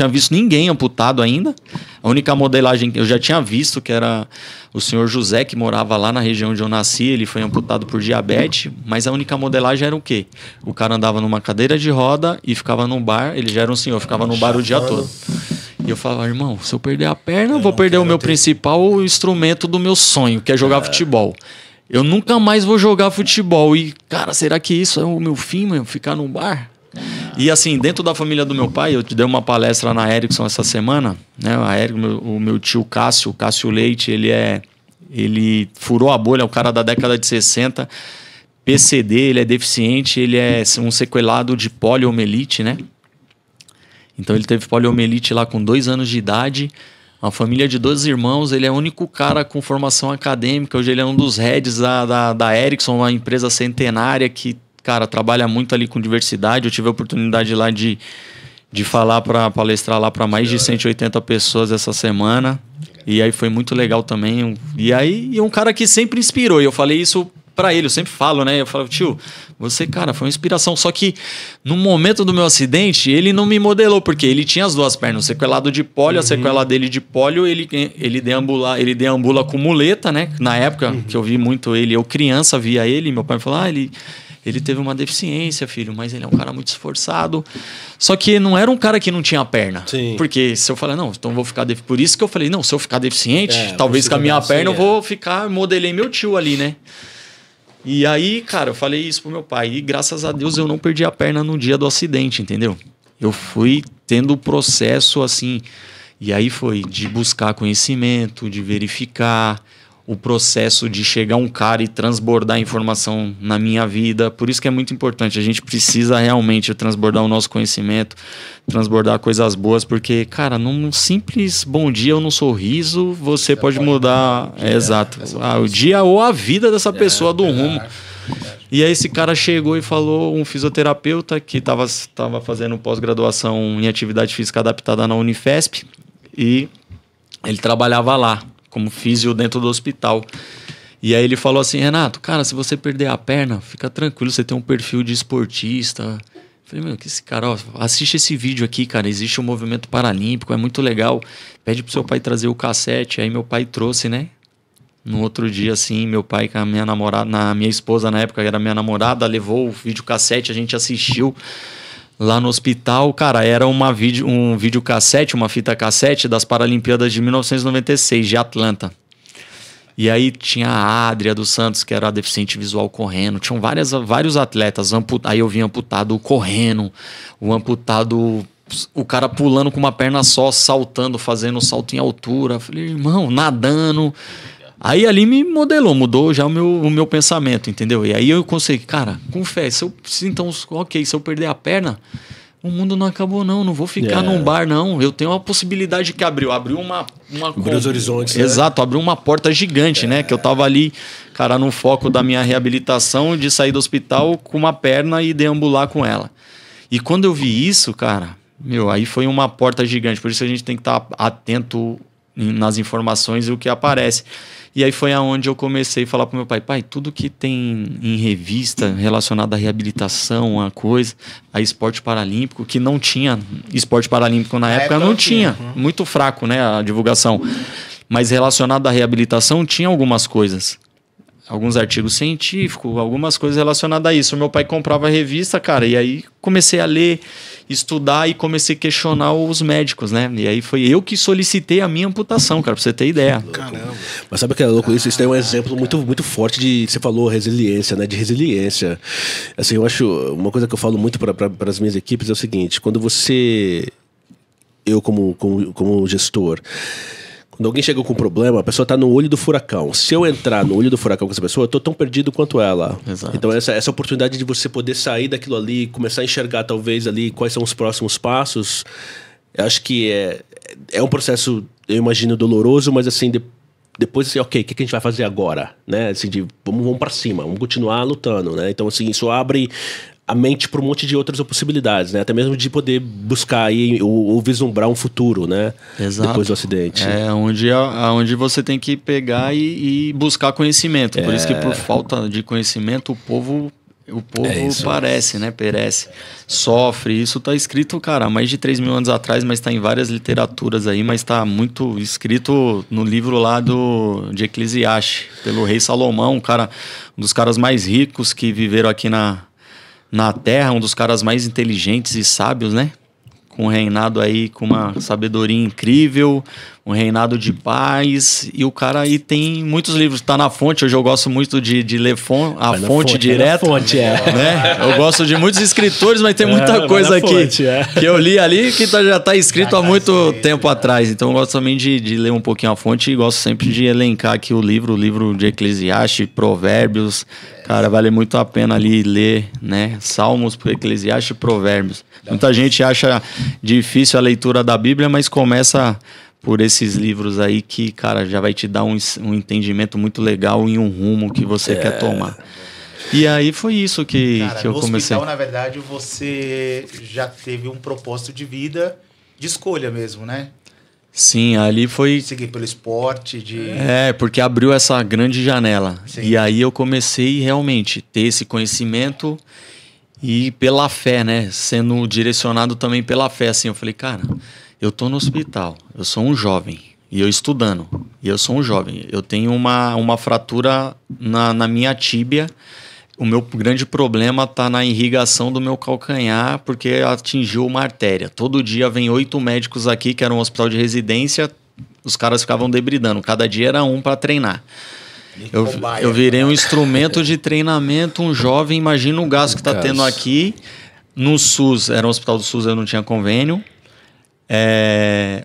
visto ninguém amputado ainda. A única modelagem que eu já tinha visto, que era o senhor José, que morava lá na região onde eu nasci, ele foi amputado por diabetes, mas a única modelagem era o quê? O cara andava numa cadeira de roda e ficava num bar, ele já era um senhor, ficava no bar o dia todo. E eu falava, irmão, se eu perder a perna, eu vou perder o meu principal instrumento do meu sonho, que é jogar futebol. Eu nunca mais vou jogar futebol. E, cara, será que isso é o meu fim, mano? Ficar num bar? E assim, dentro da família do meu pai, eu te dei uma palestra na Erickson essa semana, né? O meu tio Cássio Leite, ele furou a bolha, é o cara da década de 60, PCD, ele é deficiente, ele é um sequelado de poliomielite, né? Então ele teve poliomielite lá com 2 anos de idade, uma família de 12 irmãos, ele é o único cara com formação acadêmica, hoje ele é um dos heads da Erickson, uma empresa centenária que, cara, trabalha muito ali com diversidade. Eu tive a oportunidade lá de palestrar lá para mais de 180 pessoas essa semana, e aí foi muito legal também. E um cara que sempre inspirou, e eu falei isso pra ele, eu sempre falo, né? Eu falo, tio, você, cara, foi uma inspiração. Só que no momento do meu acidente, ele não me modelou, porque ele tinha as 2 pernas, o sequelado de pólio, a sequela dele de pólio, ele deambula com muleta, né? Na época que eu vi muito ele, eu criança via ele, meu pai me falou, ele teve uma deficiência, filho, mas ele é um cara muito esforçado. Só que não era um cara que não tinha perna. Sim. Porque se eu falar, não, então vou ficar deficiente. Por isso que eu falei, não, se eu ficar deficiente, talvez com a minha perna eu vou ficar, modelei meu tio ali, né? E aí, cara, eu falei isso pro meu pai. E graças a Deus eu não perdi a perna no dia do acidente, entendeu? Eu fui tendo o processo assim. E aí foi de buscar conhecimento, de verificar o processo de chegar um cara e transbordar informação na minha vida. Por isso que é muito importante. A gente precisa realmente transbordar o nosso conhecimento, transbordar coisas boas, porque, cara, num simples bom dia ou num sorriso, você pode mudar exato, o dia ou a vida dessa pessoa do rumo. E aí esse cara chegou e falou, um fisioterapeuta que estava fazendo pós-graduação em atividade física adaptada na Unifesp, e ele trabalhava lá como físio dentro do hospital. E aí ele falou assim, Renato, cara, se você perder a perna, fica tranquilo, você tem um perfil de esportista. Eu falei, meu, que esse cara, ó, assiste esse vídeo aqui, cara, existe um movimento paralímpico, é muito legal. Pede pro seu pai trazer o cassete. Aí meu pai trouxe, né? No outro dia, assim, meu pai com a minha namorada, minha esposa na época, era minha namorada, levou o videocassete, a gente assistiu lá no hospital. Cara, era um videocassete, uma fita cassete das Paralimpíadas de 1996, de Atlanta. E aí tinha a Adria dos Santos, que era deficiente visual, correndo. Tinham vários atletas. Aí eu vi amputado correndo, o amputado, o cara pulando com uma perna só, saltando, fazendo salto em altura. Eu falei, irmão, nadando. Aí ali me mudou já o meu pensamento, entendeu? E aí eu consegui, cara, com fé, se eu perder a perna, o mundo não acabou não vou ficar num bar não, eu tenho uma possibilidade que abriu uma os horizontes, exato, abriu uma porta gigante, né, que eu tava ali, cara, no foco da minha reabilitação, de sair do hospital com uma perna e deambular com ela. E quando eu vi isso, cara, aí foi uma porta gigante, por isso a gente tem que estar atento nas informações e o que aparece. E aí foi aonde eu comecei a falar pro meu pai, tudo que tem em revista relacionado à reabilitação, a esporte paralímpico, que não tinha esporte paralímpico na época, não tinha. Muito fraco, né, a divulgação. Mas relacionado à reabilitação, tinha algumas coisas. Alguns artigos científicos, algumas coisas relacionadas a isso. O meu pai comprava a revista, cara, e aí comecei a ler, estudar e comecei a questionar os médicos, né? E aí foi eu que solicitei a minha amputação, cara, pra você ter ideia. Caramba. Mas sabe o que é louco? Isso tem um exemplo muito, muito forte de... Você falou resiliência, né? De resiliência. Assim, eu acho... Uma coisa que eu falo muito para as minhas equipes é o seguinte. Quando você... Eu como gestor... Quando alguém chega com um problema, a pessoa está no olho do furacão. Se eu entrar no olho do furacão com essa pessoa, eu estou tão perdido quanto ela. Exato. Então essa oportunidade de você poder sair daquilo ali, começar a enxergar talvez ali quais são os próximos passos, eu acho que é um processo, eu imagino, doloroso, mas assim, depois assim, ok, o que a gente vai fazer agora? Né? Assim, vamos para cima, vamos continuar lutando, né? Então assim, isso abre a mente para um monte de outras possibilidades, né? Até mesmo de poder buscar aí ou vislumbrar um futuro, né? Exato. Depois do acidente. É onde você tem que pegar e buscar conhecimento. Por isso que por falta de conhecimento o povo parece, né? Perece. Sofre. Isso tá escrito, cara, há mais de 3 mil anos atrás, mas tá em várias literaturas aí, mas tá muito escrito no livro lá de Eclesiastes, pelo rei Salomão, um dos caras mais ricos que viveram aqui na Terra, um dos caras mais inteligentes e sábios, né? Com um reinado aí, com uma sabedoria incrível, um reinado de paz. E o cara aí tem muitos livros. Tá na fonte, hoje eu gosto muito de ler a fonte direto. Né? Eu gosto de muitos escritores, mas tem muita coisa aqui que eu li ali que já tá escrito há muito tempo atrás. Então eu gosto também de ler um pouquinho a fonte e gosto sempre de elencar aqui o livro de Eclesiastes, Provérbios. Cara, vale muito a pena ali ler, né? Salmos, Eclesiastes e Provérbios. Muita gente acha difícil a leitura da Bíblia, mas começa por esses livros aí que, cara, já vai te dar um entendimento muito legal em um rumo que você quer tomar. E aí foi isso que eu comecei. No hospital, na verdade, você já teve um propósito de vida, de escolha mesmo, né? Sim, ali foi... Seguir pelo esporte, porque abriu essa grande janela. Sim. E aí eu comecei realmente a ter esse conhecimento e pela fé, né? Sendo direcionado também pela fé. Assim, eu falei, cara, eu tô no hospital, eu sou um jovem, e eu estudando, e eu sou um jovem. Eu tenho uma fratura na minha tíbia. O meu grande problema está na irrigação do meu calcanhar, porque atingiu uma artéria. Todo dia vem 8 médicos aqui, que era um hospital de residência, os caras ficavam debridando. Cada dia era um para treinar. Eu virei um instrumento de treinamento, um jovem. Imagina o gasto que está tendo aqui. No SUS, era um hospital do SUS, eu não tinha convênio.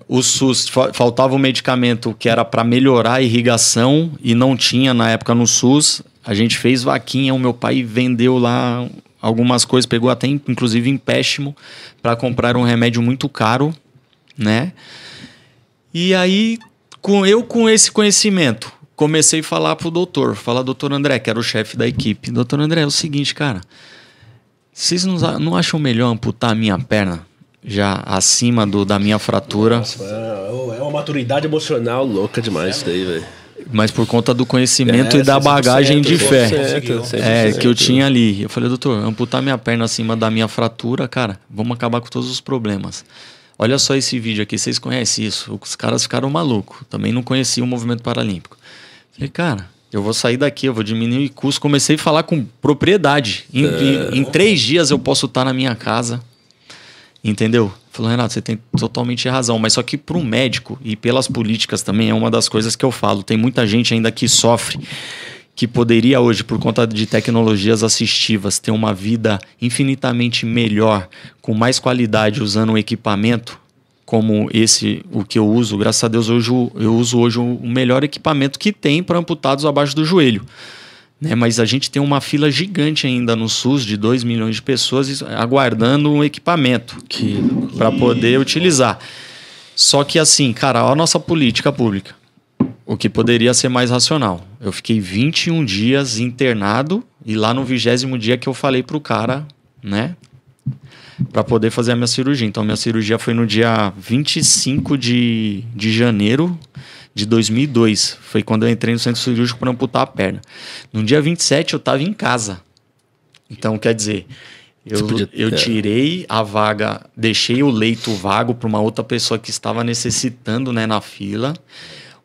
O SUS, faltava um medicamento que era para melhorar a irrigação e não tinha na época no SUS. A gente fez vaquinha, o meu pai vendeu lá algumas coisas, pegou até inclusive empréstimo para comprar um remédio muito caro, né? E aí, com esse conhecimento, comecei a falar pro doutor, doutor André, que era o chefe da equipe. Doutor André, é o seguinte, cara, vocês não acham melhor amputar a minha perna já acima da minha fratura? Nossa, é uma maturidade emocional louca demais isso daí, velho. Mas por conta do conhecimento e da bagagem de fé que eu tinha ali. Eu falei, doutor, amputar minha perna acima da minha fratura, cara, vamos acabar com todos os problemas. Olha só esse vídeo aqui, vocês conhecem isso? Os caras ficaram malucos. Também não conheciam o movimento paralímpico. Falei, cara, eu vou sair daqui, eu vou diminuir o custo. Comecei a falar com propriedade. Em 3 dias eu posso estar na minha casa. Entendeu? Falou, Renato, você tem totalmente razão. Mas só que para um médico e pelas políticas também é uma das coisas que eu falo. Tem muita gente ainda que sofre, que poderia hoje, por conta de tecnologias assistivas, ter uma vida infinitamente melhor, com mais qualidade, usando um equipamento como o que eu uso. Graças a Deus, eu uso hoje o melhor equipamento que tem para amputados abaixo do joelho. né? Mas a gente tem uma fila gigante ainda no SUS de 2 milhões de pessoas aguardando um equipamento para poder utilizar. Só que assim, cara, olha a nossa política pública. O que poderia ser mais racional. Eu fiquei 21 dias internado e lá no 20º dia que eu falei pro cara, né, para poder fazer a minha cirurgia. Então, minha cirurgia foi no dia 25 de janeiro de 2002. Foi quando eu entrei no centro cirúrgico para amputar a perna. No dia 27 eu estava em casa. Então, quer dizer, eu tirei a vaga, deixei o leito vago para uma outra pessoa que estava necessitando, né, na fila.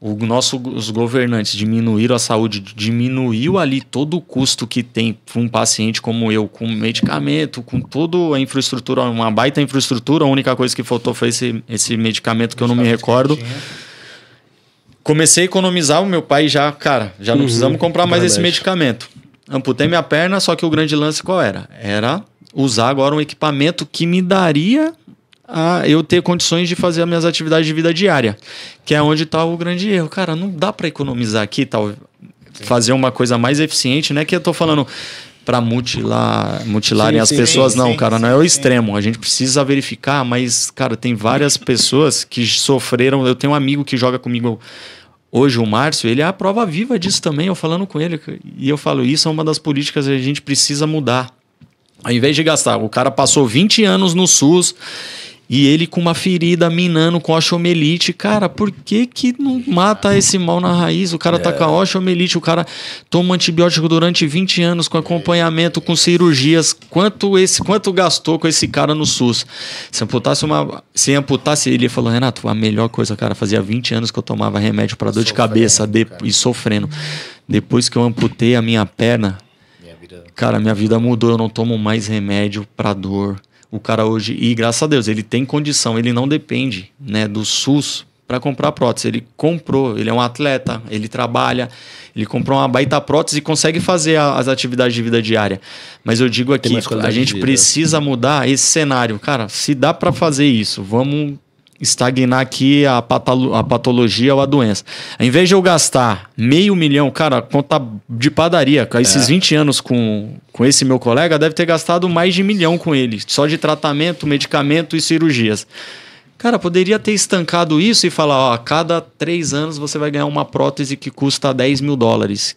Os governantes diminuíram a saúde, diminuiu ali todo o custo que tem para um paciente como eu, com medicamento, com toda a infraestrutura, uma baita infraestrutura. A única coisa que faltou foi esse medicamento que eu não me recordo. Comecei a economizar, o meu pai já não precisamos comprar mais esse medicamento. Amputei minha perna, só que o grande lance qual era? Era usar agora um equipamento que me daria a eu ter condições de fazer as minhas atividades de vida diária, que é onde está o grande erro. Cara, não dá para economizar aqui, fazer uma coisa mais eficiente, né? Que eu tô falando para mutilarem as pessoas, não, cara, não é o extremo. A gente precisa verificar, mas, cara, tem várias pessoas que sofreram. Eu tenho um amigo que joga comigo hoje, o Márcio, ele é a prova viva disso também, eu falando com ele, e eu falo, isso é uma das políticas que a gente precisa mudar. Ao invés de gastar, o cara passou 20 anos no SUS e ele com uma ferida minando com osteomielite. Cara, por que não mata esse mal na raiz? O cara tá com a osteomielite, o cara toma antibiótico durante 20 anos com acompanhamento, com cirurgias. Quanto gastou com esse cara no SUS? Se amputasse ele, falou, Renato, a melhor coisa, cara, fazia 20 anos que eu tomava remédio para dor de cabeça e sofrendo. Depois que eu amputei a minha perna, cara, minha vida mudou, eu não tomo mais remédio para dor. O cara hoje, e graças a Deus, ele tem condição, ele não depende, né, do SUS para comprar prótese. Ele comprou, ele é um atleta, ele trabalha, ele comprou uma baita prótese e consegue fazer as atividades de vida diária. Mas eu digo aqui, a gente precisa mudar esse cenário. Cara, se dá para fazer isso, vamos estagnar aqui a patologia ou a doença. Ao invés de eu gastar $500 mil, cara, conta de padaria, com esses 20 anos com esse meu colega, deve ter gastado mais de $1 milhão com ele, só de tratamento, medicamento e cirurgias. Cara, poderia ter estancado isso e falar, ó, a cada 3 anos você vai ganhar uma prótese que custa $10 mil,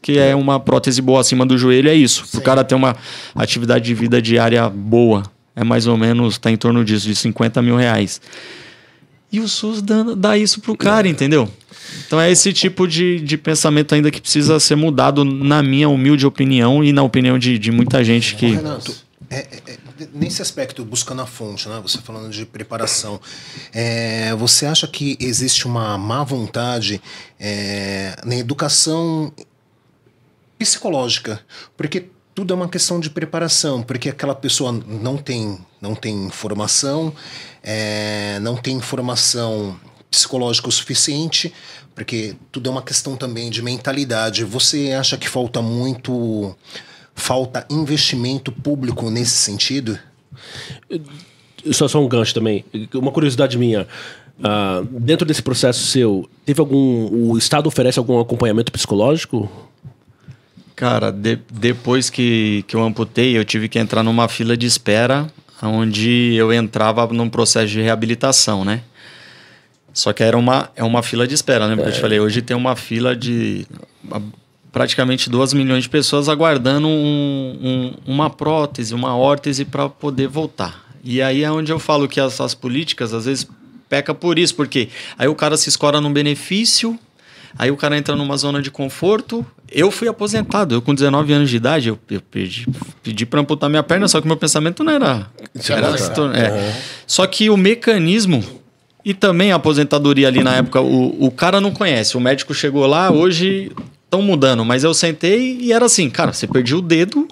que é uma prótese boa acima do joelho, é isso. Para o cara ter uma atividade de vida diária boa, é mais ou menos, tá em torno disso, de R$50 mil. E o SUS dá isso pro cara, entendeu? Então é esse tipo de pensamento ainda que precisa ser mudado, na minha humilde opinião e na opinião de muita gente que... Renato, nesse aspecto, buscando a fonte, né? Você falando de preparação, você acha que existe uma má vontade na educação psicológica? Porque tudo é uma questão de preparação, porque aquela pessoa não tem formação, não tem informação psicológica o suficiente, porque tudo é uma questão também de mentalidade. Você acha que falta investimento público nesse sentido? Só um gancho também, uma curiosidade minha. Dentro desse processo seu, o Estado oferece algum acompanhamento psicológico? Cara, depois que eu amputei, eu tive que entrar numa fila de espera, onde eu entrava num processo de reabilitação, né? Só que era uma fila de espera, lembra que eu te falei? Hoje tem uma fila de praticamente 2 milhões de pessoas aguardando uma prótese, uma órtese para poder voltar. E aí é onde eu falo que as políticas, às vezes, peca por isso, porque aí o cara se escora num benefício, aí o cara entra numa zona de conforto. Eu fui aposentado, eu com 19 anos de idade, eu pedi para amputar minha perna, só que meu pensamento não era... Só que o mecanismo e também a aposentadoria ali na época, o cara não conhece, o médico chegou lá, hoje estão mudando, mas eu sentei e era assim, cara, você perdia o dedo,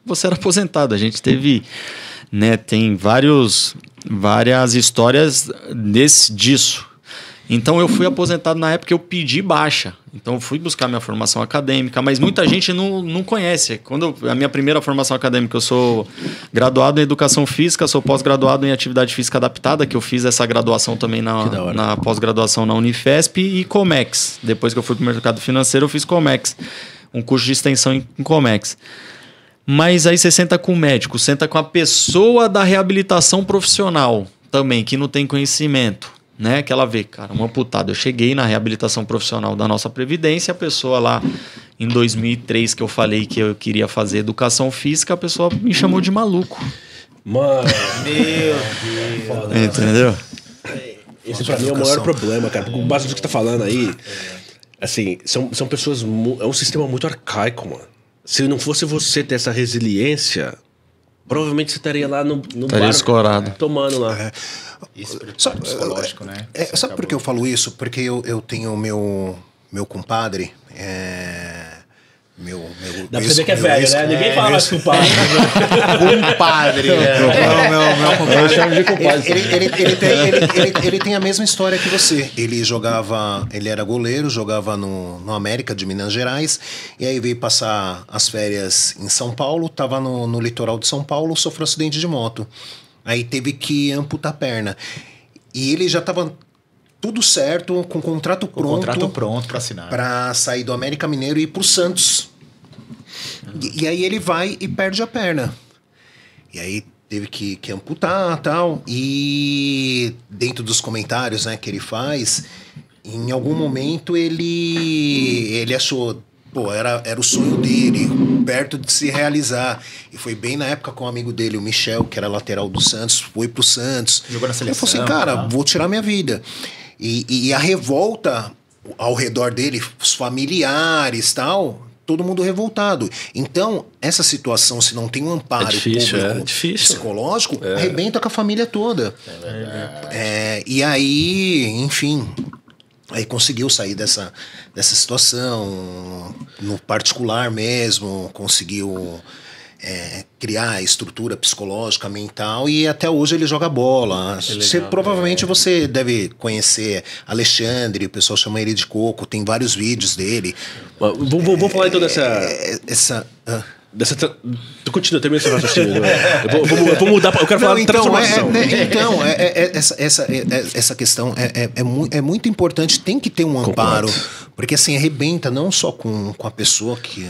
você era aposentado. A gente teve, né, tem várias histórias disso. Então eu fui aposentado na época, eu pedi baixa. Então eu fui buscar minha formação acadêmica, mas muita gente não conhece. A minha primeira formação acadêmica, eu sou graduado em Educação Física, sou pós-graduado em Atividade Física Adaptada, que eu fiz essa graduação também na pós-graduação na Unifesp e Comex. Depois que eu fui para o mercado financeiro, eu fiz Comex. um curso de extensão em Comex. Mas aí você senta com o médico, senta com a pessoa da reabilitação profissional também, que não tem conhecimento, né? Que ela vê, cara, uma amputada. Eu cheguei na reabilitação profissional da nossa Previdência, a pessoa lá em 2003 que eu falei que eu queria fazer educação física, a pessoa me chamou de maluco. Mano, Meu Deus. Entendeu? Esse pra mim é o maior problema, cara. Com base do que você tá falando aí, assim, são pessoas... É um sistema muito arcaico, mano. Se não fosse você ter essa resiliência, provavelmente você estaria lá no Estaria bar escorado. tomando lá. Isso psicológico, né? Sabe por que eu falo isso? Porque eu tenho meu compadre, Dá pra você ver que é velho, né? Ninguém fala mais compadre. Compadre. Meu compadre. Eu chamo de compadre. Ele tem a mesma história que você. Ele era goleiro, jogava no América de Minas Gerais, e aí veio passar as férias em São Paulo, tava no litoral de São Paulo, sofreu um acidente de moto. Aí teve que amputar a perna. E ele já tava tudo certo, com o contrato pronto para assinar. Para sair do América Mineiro e ir pro Santos. E aí ele vai e perde a perna. E aí teve que amputar e tal. E dentro dos comentários, né, que ele faz, em algum momento ele achou... Pô, era o sonho dele, perto de se realizar. E foi bem na época com um amigo dele, o Michel, que era lateral do Santos, foi pro Santos. Jogou na seleção. Ele falou assim, cara, vou tirar minha vida. E a revolta ao redor dele, os familiares e tal, todo mundo revoltado. Então, essa situação, se não tem um amparo público, psicológico, arrebenta com a família toda. E aí, enfim... Aí conseguiu sair dessa situação, no particular mesmo, conseguiu criar a estrutura psicológica, mental, e até hoje ele joga bola. Provavelmente você deve conhecer Alexandre, o pessoal chama ele de Coco, tem vários vídeos dele. Vamos falar então dessa... Continua, termina esse raciocínio. Eu vou mudar, eu quero falar de transformação. Essa questão é muito importante, tem que ter um amparo, porque assim, arrebenta não só com a pessoa que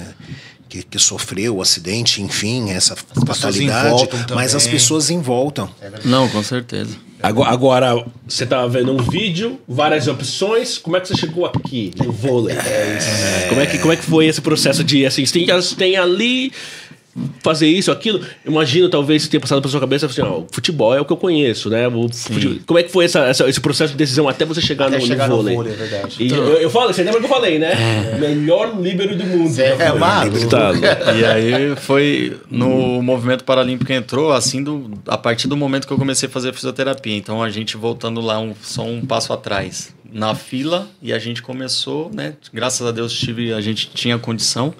sofreu o acidente, enfim, essa fatalidade, mas as pessoas em volta. Não, com certeza. Agora, você estava vendo um vídeo, várias opções. Como é que você chegou aqui no vôlei? Como é que foi esse processo de, assim, você tem ali fazer isso, aquilo? Imagino, talvez, que tenha passado pela sua cabeça, assim, futebol é o que eu conheço, né? Como é que foi esse processo de decisão até você chegar no vôlei? No vôlei, é verdade. E eu falei, você lembra que eu falei, né? Melhor líbero do mundo. E aí foi no movimento paralímpico que entrou, assim, a partir do momento que eu comecei a fazer fisioterapia. Então a gente voltando lá só um passo atrás, na fila, e a gente começou, né? Graças a Deus a gente tinha condição.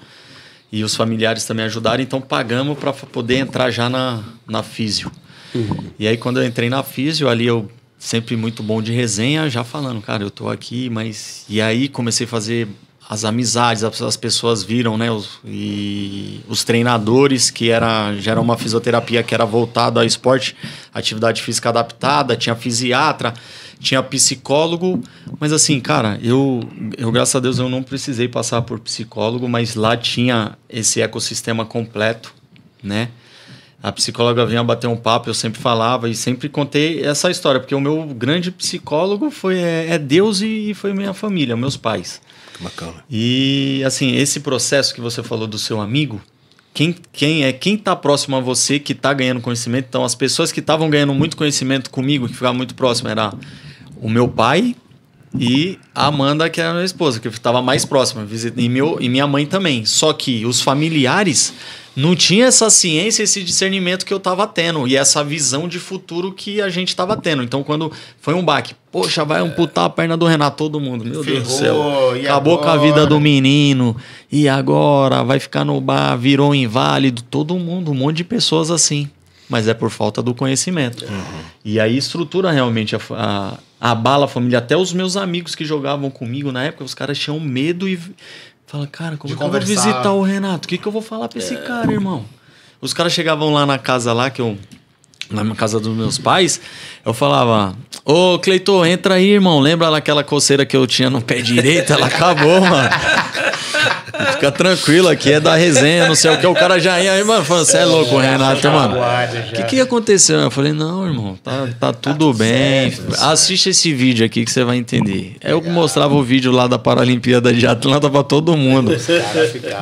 E os familiares também ajudaram, então pagamos para poder entrar já na físio. E aí quando eu entrei na físio, ali eu sempre muito bom de resenha, já falando, cara, eu tô aqui, mas... E aí comecei a fazer as amizades, as pessoas viram, né? Os treinadores, que já era uma fisioterapia que era voltada ao esporte, atividade física adaptada, tinha fisiatra, tinha psicólogo, mas assim, cara, eu graças a Deus eu não precisei passar por psicólogo, mas lá tinha esse ecossistema completo, né? A psicóloga vinha bater um papo, eu sempre falava e sempre contei essa história, porque o meu grande psicólogo é Deus e foi minha família, meus pais. Que bacana. E assim, esse processo que você falou do seu amigo, quem tá próximo a você que tá ganhando conhecimento, então as pessoas que estavam ganhando muito conhecimento comigo, que ficavam muito próximo, era o meu pai e a Amanda, que era a minha esposa, que estava mais próxima, e minha mãe também. Só que os familiares não tinham essa ciência, esse discernimento que eu estava tendo e essa visão de futuro que a gente estava tendo. Então, quando foi um baque, poxa, vai amputar a perna do Renato, todo mundo, meu Deus do céu, acabou com a vida do menino, e agora vai ficar no bar, virou inválido, todo mundo, um monte de pessoas assim. Mas é por falta do conhecimento. E aí estrutura realmente abala a família. Até os meus amigos que jogavam comigo na época, os caras tinham medo e fala, cara, como que eu vou visitar o Renato? O que eu vou falar pra esse cara, irmão? Os caras chegavam lá na casa lá, na casa dos meus pais, eu falava, ô Cleiton, entra aí, irmão. Lembra daquela coceira que eu tinha no pé direito? Ela acabou, mano. Fica tranquilo, aqui é da resenha, não sei o que. O cara já ia aí, mano, falando, você é louco, Renato, mano. O que aconteceu? Eu falei, não, irmão, tá tudo bem. Assiste esse vídeo aqui que você vai entender. Eu mostrava o vídeo lá da Paralimpíada de Atlanta pra todo mundo.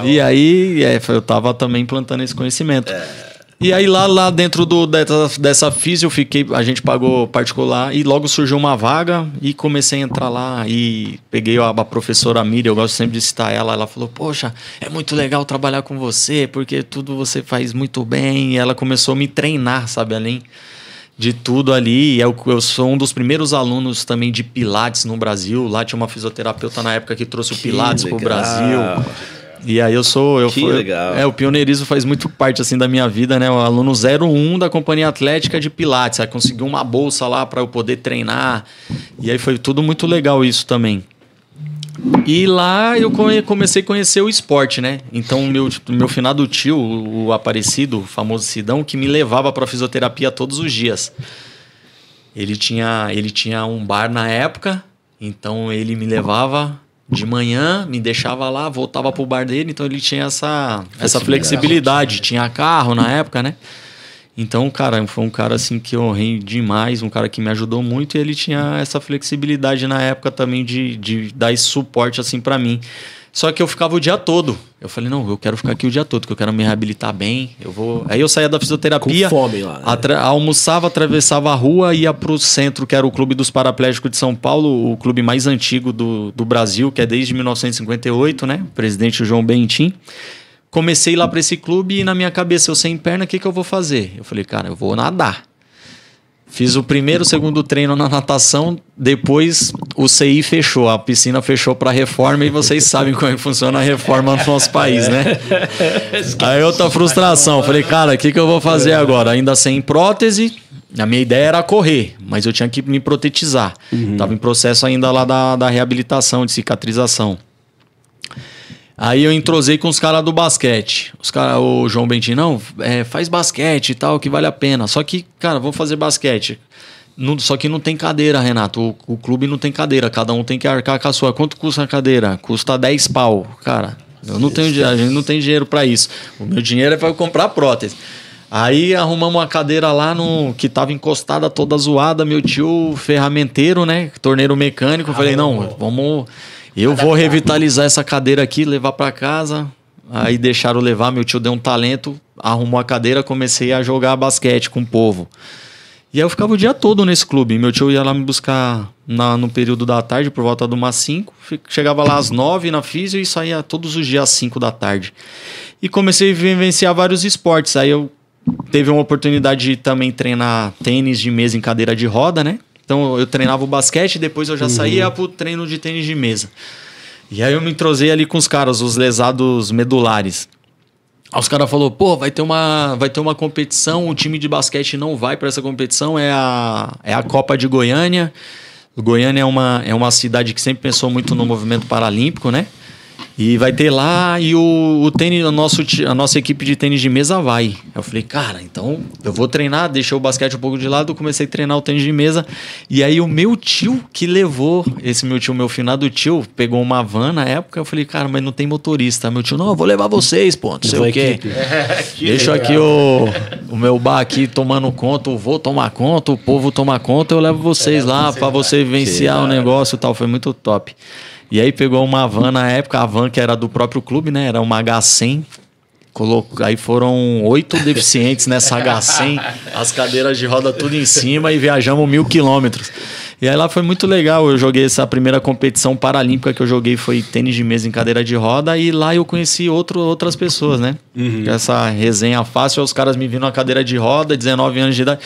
E aí, eu tava também implantando esse conhecimento. E aí lá dentro dessa físio, a gente pagou particular e logo surgiu uma vaga e comecei a entrar lá e peguei a professora Miriam, eu gosto sempre de citar ela falou, poxa, é muito legal trabalhar com você, porque tudo você faz muito bem, e ela começou a me treinar, sabe, além de tudo ali, eu sou um dos primeiros alunos também de Pilates no Brasil, lá tinha uma fisioterapeuta na época que trouxe o Pilates pro Brasil. E aí legal. O pioneirismo faz muito parte assim da minha vida, né? O aluno 01 da Companhia Atlética de Pilates, aí conseguiu uma bolsa lá para eu poder treinar. E aí foi tudo muito legal isso também. E lá eu comecei a conhecer o esporte, né? Então meu finado tio, o Aparecido, o famoso Sidão, que me levava para fisioterapia todos os dias. Ele tinha um bar na época, então ele me levava de manhã, me deixava lá, voltava pro bar dele, então ele tinha essa flexibilidade. Tinha carro na época, né? Então, cara, foi um cara assim que eu honrei demais, um cara que me ajudou muito, e ele tinha essa flexibilidade na época também de dar esse suporte assim para mim. Só que eu ficava o dia todo. Eu falei, não, eu quero ficar aqui o dia todo, porque eu quero me reabilitar bem. Aí eu saía da fisioterapia, com fome lá, né? Almoçava, atravessava a rua, ia pro centro, que era o Clube dos Paraplégicos de São Paulo, o clube mais antigo do Brasil, que é desde 1958, né? O presidente João Bentim. Comecei lá para esse clube e na minha cabeça, eu sem perna, o que eu vou fazer? Eu falei, cara, eu vou nadar. Fiz o primeiro, segundo treino na natação, depois o CI fechou, a piscina fechou para reforma e vocês sabem como é que funciona a reforma no nosso país, né? Aí outra frustração, falei, cara, o que eu vou fazer agora? Ainda sem prótese, a minha ideia era correr, mas eu tinha que me protetizar. Tava em processo ainda lá da reabilitação, de cicatrização. Aí eu entrosei com os caras do basquete. O João Bentim, não, faz basquete e tal, que vale a pena. Só que, cara, vamos fazer basquete. Só que não tem cadeira, Renato. O clube não tem cadeira, cada um tem que arcar com a sua. Quanto custa a cadeira? Custa 10 pau. Cara, a gente não tem dinheiro pra isso. O meu dinheiro é pra eu comprar prótese. Aí arrumamos uma cadeira lá que tava encostada, toda zoada. Meu tio ferramenteiro, né? Torneiro mecânico. Eu falei, não, vamos... Eu vou revitalizar essa cadeira aqui, levar para casa. Aí deixaram levar, meu tio deu um talento, arrumou a cadeira, comecei a jogar basquete com o povo. E aí eu ficava o dia todo nesse clube. Meu tio ia lá me buscar no período da tarde, por volta de umas 5. Chegava lá às 9 na físio e saía todos os dias às 5 da tarde. E comecei a vivenciar vários esportes. Aí eu teve uma oportunidade de também treinar tênis de mesa em cadeira de roda, né? Então eu treinava o basquete, depois eu já saía pro treino de tênis de mesa. E aí eu me entrosei ali com os caras, os lesados medulares. Aí os caras falaram, pô, vai ter uma competição, o time de basquete não vai para essa competição, é a Copa de Goiânia. Goiânia é uma cidade que sempre pensou muito no movimento paralímpico, né? E vai ter lá, e o tênis, a nossa equipe de tênis de mesa vai. Eu falei, cara, então eu vou treinar, deixei o basquete um pouco de lado, comecei a treinar o tênis de mesa. E aí o meu tio que levou, meu finado tio, pegou uma van na época, eu falei, cara, mas não tem motorista. Meu tio, não, eu vou levar vocês, pô, não sei o quê. Deixa aqui o meu bar aqui tomando conta, eu vou tomar conta, o povo tomar conta, eu levo vocês lá pra você vivenciar o negócio e tal, foi muito top. E aí pegou uma van na época, a van que era do próprio clube, né? Era uma H100. Aí foram 8 deficientes nessa H100, as cadeiras de roda tudo em cima e viajamos 1.000 quilômetros. E aí lá foi muito legal, eu joguei essa primeira competição paralímpica que eu joguei foi tênis de mesa em cadeira de roda e lá eu conheci outras pessoas, né? Essa resenha fácil, os caras me viram na cadeira de roda, 19 anos de idade.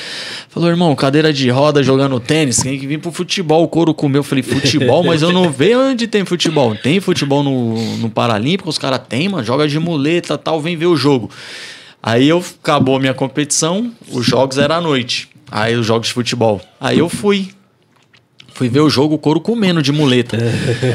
Falou, irmão, cadeira de roda jogando tênis, tem que vir pro futebol, o couro comeu. Eu falei, futebol? Mas eu não vejo onde tem futebol. Tem futebol no Paralímpico, os caras tem, mano, joga de muleta tal, vem ver o jogo. Aí acabou a minha competição, os jogos eram à noite. Aí os jogos de futebol. Aí eu fui Fui ver o jogo, o couro comendo de muleta.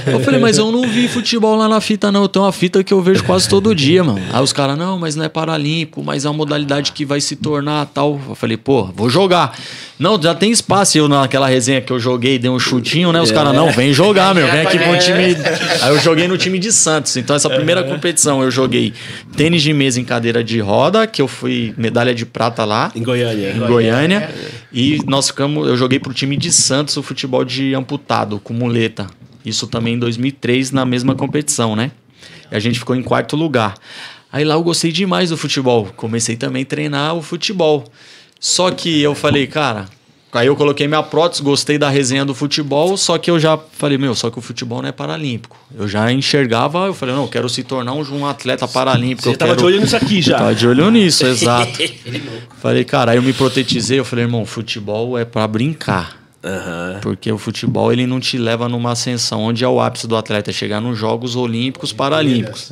Eu falei, mas eu não vi futebol lá na fita, não. Eu tenho uma fita que eu vejo quase todo dia, mano. Aí os caras, não, mas não é paralímpico, mas é uma modalidade que vai se tornar tal. Eu falei, pô, vou jogar. Não, já tem espaço. Eu, naquela resenha que eu joguei, dei um chutinho, né? Os caras, não, vem jogar, meu. Vem aqui pro time. Aí eu joguei no time de Santos. Então, essa primeira competição, eu joguei tênis de mesa em cadeira de roda, que eu fui medalha de prata lá. Em Goiânia. Em Goiânia. E nós ficamos, eu joguei pro time de Santos o futebol de amputado, com muleta. Isso também em 2003, na mesma competição, né? E a gente ficou em 4º lugar. Aí lá eu gostei demais do futebol. Comecei também a treinar o futebol. Só que eu falei, cara... Aí eu coloquei minha prótese, gostei da resenha do futebol, só que eu já falei, só que o futebol não é paralímpico. Eu já enxergava, eu falei, não, eu quero se tornar um atleta paralímpico. Você tava de olho nisso aqui já. Eu tava de olho nisso, exato. Falei, cara, aí eu me protetizei, eu falei, irmão, futebol é pra brincar. Porque o futebol, ele não te leva numa ascensão, onde é o ápice do atleta, é chegar nos Jogos Olímpicos, Paralímpicos.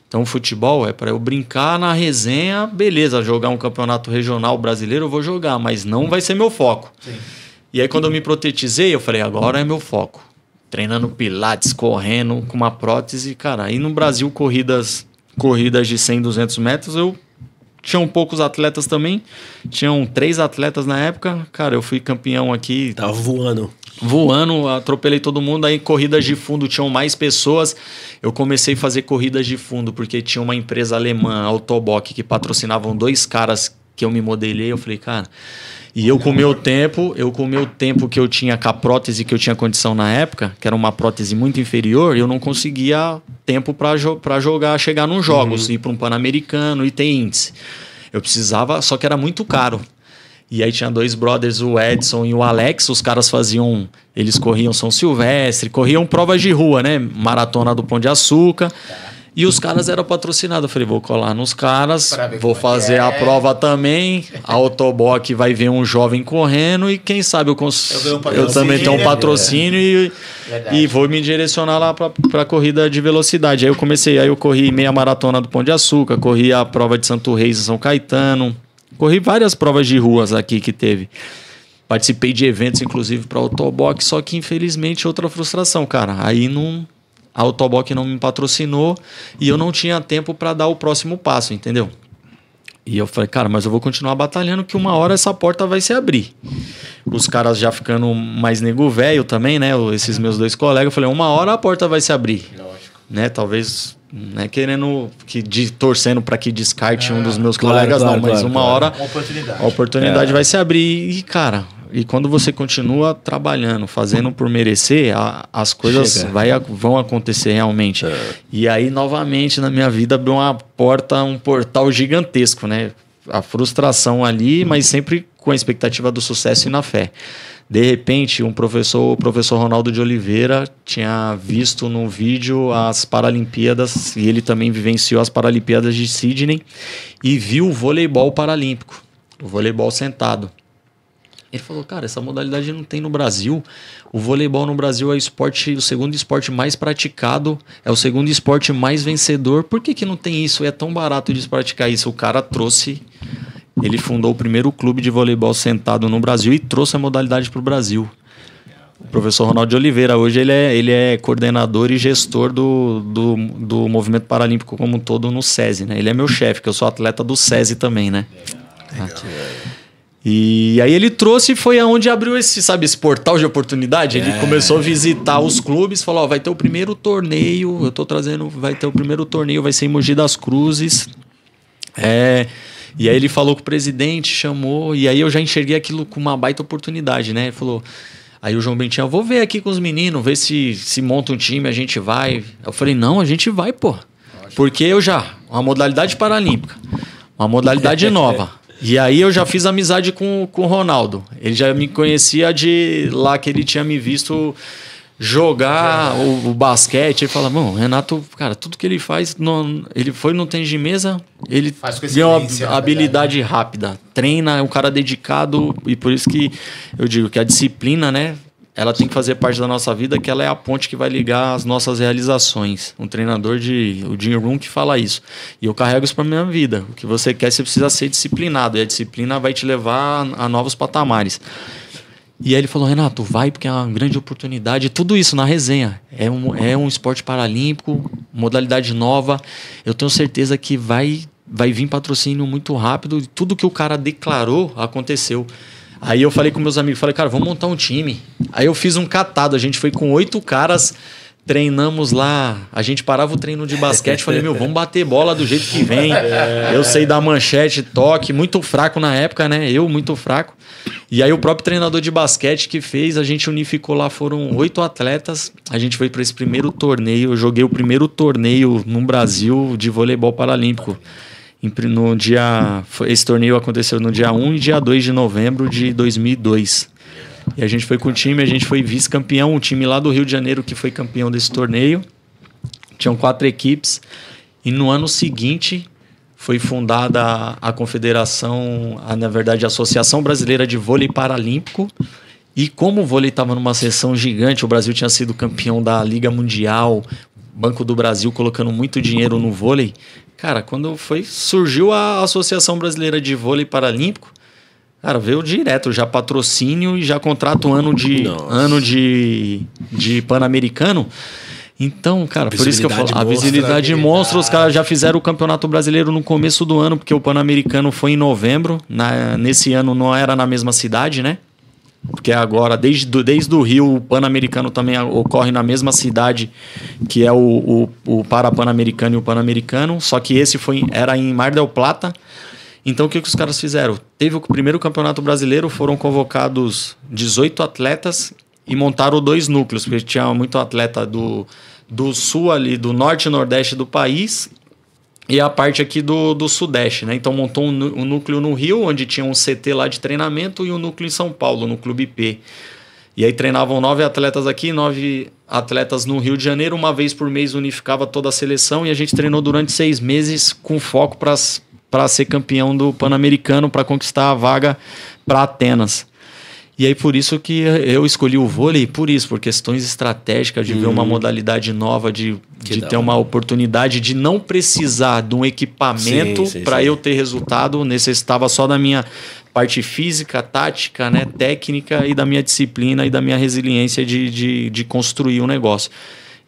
Então, o futebol é para eu brincar na resenha, beleza, jogar um campeonato regional brasileiro eu vou jogar, mas não vai ser meu foco. Sim. E aí, quando eu me protetizei, eu falei, agora é meu foco. Treinando pilates, correndo, com uma prótese, cara. Aí no Brasil, corridas de 100, 200 metros, eu tinha poucos atletas também. Tinham 3 atletas na época. Cara, eu fui campeão aqui. Tava voando, atropelei todo mundo. Aí corridas de fundo tinham mais pessoas. Eu comecei a fazer corridas de fundo porque tinha uma empresa alemã, Autobock, que patrocinavam 2 caras que eu me modelei. Eu falei, cara... E eu com o meu tempo que eu tinha com a prótese que eu tinha condição na época, que era uma prótese muito inferior, eu não conseguia tempo para jogar, chegar nos jogos, ir para um Pan-Americano e ter índice. Eu precisava, só que era muito caro. E aí tinha 2 brothers, o Edson e o Alex, os caras eles corriam São Silvestre, corriam provas de rua, né? Maratona do Pão de Açúcar. E os caras eram patrocinados. Eu falei, vou colar nos caras, vou fazer a prova também. A Autobock vai ver um jovem correndo e quem sabe eu também tenho um patrocínio e vou me direcionar lá para corrida de velocidade. Aí eu corri meia maratona do Pão de Açúcar, corri a prova de Santo Reis em São Caetano, corri várias provas de ruas aqui que teve. Participei de eventos, inclusive, para Autobock, só que infelizmente outra frustração, cara. Aí a Autobock não me patrocinou e eu não tinha tempo para dar o próximo passo, entendeu? E eu falei, cara, mas eu vou continuar batalhando que uma hora essa porta vai se abrir. Os caras já ficando mais nego velho também, né? Esses meus 2 colegas, eu falei, uma hora a porta vai se abrir. Lógico. Né? Talvez, não é querendo, torcendo para que descarte um dos meus colegas, mas uma hora a oportunidade vai se abrir. E, cara... E quando você continua trabalhando, fazendo por merecer, as coisas vão acontecer realmente. E aí, novamente, na minha vida, abriu um portal gigantesco, né? A frustração ali, mas sempre com a expectativa do sucesso e na fé. De repente, o professor Ronaldo de Oliveira tinha visto no vídeo as Paralimpíadas, e ele também vivenciou as Paralimpíadas de Sydney, e viu o voleibol paralímpico, o voleibol sentado. Ele falou, cara, essa modalidade não tem no Brasil. O voleibol no Brasil é o segundo esporte mais praticado, é o segundo esporte mais vencedor. Por que não tem isso? É tão barato de praticar isso. O cara ele fundou o primeiro clube de voleibol sentado no Brasil e trouxe a modalidade para o Brasil. O professor Ronaldo de Oliveira, hoje ele é coordenador e gestor do movimento paralímpico como um todo no SESI, né? Ele é meu chefe, que eu sou atleta do SESI também, né? Legal. E aí ele trouxe e foi aonde abriu esse portal de oportunidade. Ele começou a visitar os clubes, falou, vai ter o primeiro torneio, vai ter o primeiro torneio, vai ser em Mogi das Cruzes. E aí ele falou com o presidente, chamou, e aí eu já enxerguei aquilo com uma baita oportunidade, né? Ele falou, aí o João Bentinho, vou ver aqui com os meninos, ver se monta um time, a gente vai. Eu falei, não, a gente vai, pô. Porque uma modalidade paralímpica, uma modalidade nova. E aí eu já fiz amizade com o Ronaldo. Ele já me conhecia de lá que ele tinha me visto jogar o basquete. Ele fala, Renato, cara, tudo que ele faz, ele foi no tênis de mesa, ele tem uma habilidade rápida. Treina, é um cara dedicado, e por isso que eu digo que a disciplina, né? Ela tem que fazer parte da nossa vida, que ela é a ponte que vai ligar as nossas realizações. Um treinador o Jim Rohn que fala isso. E eu carrego isso para minha vida. O que você quer, você precisa ser disciplinado. E a disciplina vai te levar a novos patamares. E aí ele falou, Renato, vai porque é uma grande oportunidade. Tudo isso na resenha. É um esporte paralímpico, modalidade nova. Eu tenho certeza que vai vir patrocínio muito rápido. Tudo que o cara declarou aconteceu. Aí eu falei com meus amigos, falei, cara, vamos montar um time. Aí eu fiz um catado, a gente foi com 8 caras, treinamos lá, a gente parava o treino de basquete, falei, vamos bater bola do jeito que vem. Eu sei dar manchete, toque, muito fraco na época, né? Eu muito fraco. E aí o próprio treinador de basquete que fez, a gente unificou lá, foram 8 atletas. A gente foi para esse primeiro torneio, eu joguei o primeiro torneio no Brasil de voleibol paralímpico. Esse torneio aconteceu no dia 1 e dia 2 de novembro de 2002. E a gente foi com o time, a gente foi vice-campeão, um time lá do Rio de Janeiro que foi campeão desse torneio. Tinham 4 equipes. E no ano seguinte foi fundada a confederação, na verdade a Associação Brasileira de Vôlei Paralímpico. E como o vôlei estava numa ascensão gigante, o Brasil tinha sido campeão da Liga Mundial, Banco do Brasil colocando muito dinheiro no vôlei. Cara, quando surgiu a Associação Brasileira de Vôlei Paralímpico, cara, veio direto já patrocínio e já contrato ano de Pan-Americano. Então, cara, por isso que eu falo, a visibilidade mostra, os caras já fizeram o Campeonato Brasileiro no começo do ano, porque o Pan-Americano foi em novembro, nesse ano não era na mesma cidade, né? Porque agora, desde o Rio, o Pan-Americano também ocorre na mesma cidade, que é o Para-Pan-Americano e o Pan-Americano, só que esse era em Mar del Plata. Então, o que os caras fizeram? Teve o primeiro campeonato brasileiro, foram convocados 18 atletas e montaram 2 núcleos, porque tinha muito atleta do sul ali, do norte e nordeste do país, e a parte aqui do sudeste, né? Então montou um núcleo no Rio, onde tinha um CT lá de treinamento, e um núcleo em São Paulo, no Clube P. E aí treinavam 9 atletas aqui, 9 atletas no Rio de Janeiro. Uma vez por mês unificava toda a seleção, e a gente treinou durante 6 meses com foco para ser campeão do Pan-Americano, para conquistar a vaga para Atenas. E aí por isso que eu escolhi o vôlei, por questões estratégicas, de ver uma modalidade nova, de ter uma oportunidade de não precisar de um equipamento para eu ter resultado. Necessitava só da minha parte física, tática, né, técnica, e da minha disciplina e da minha resiliência de construir um negócio.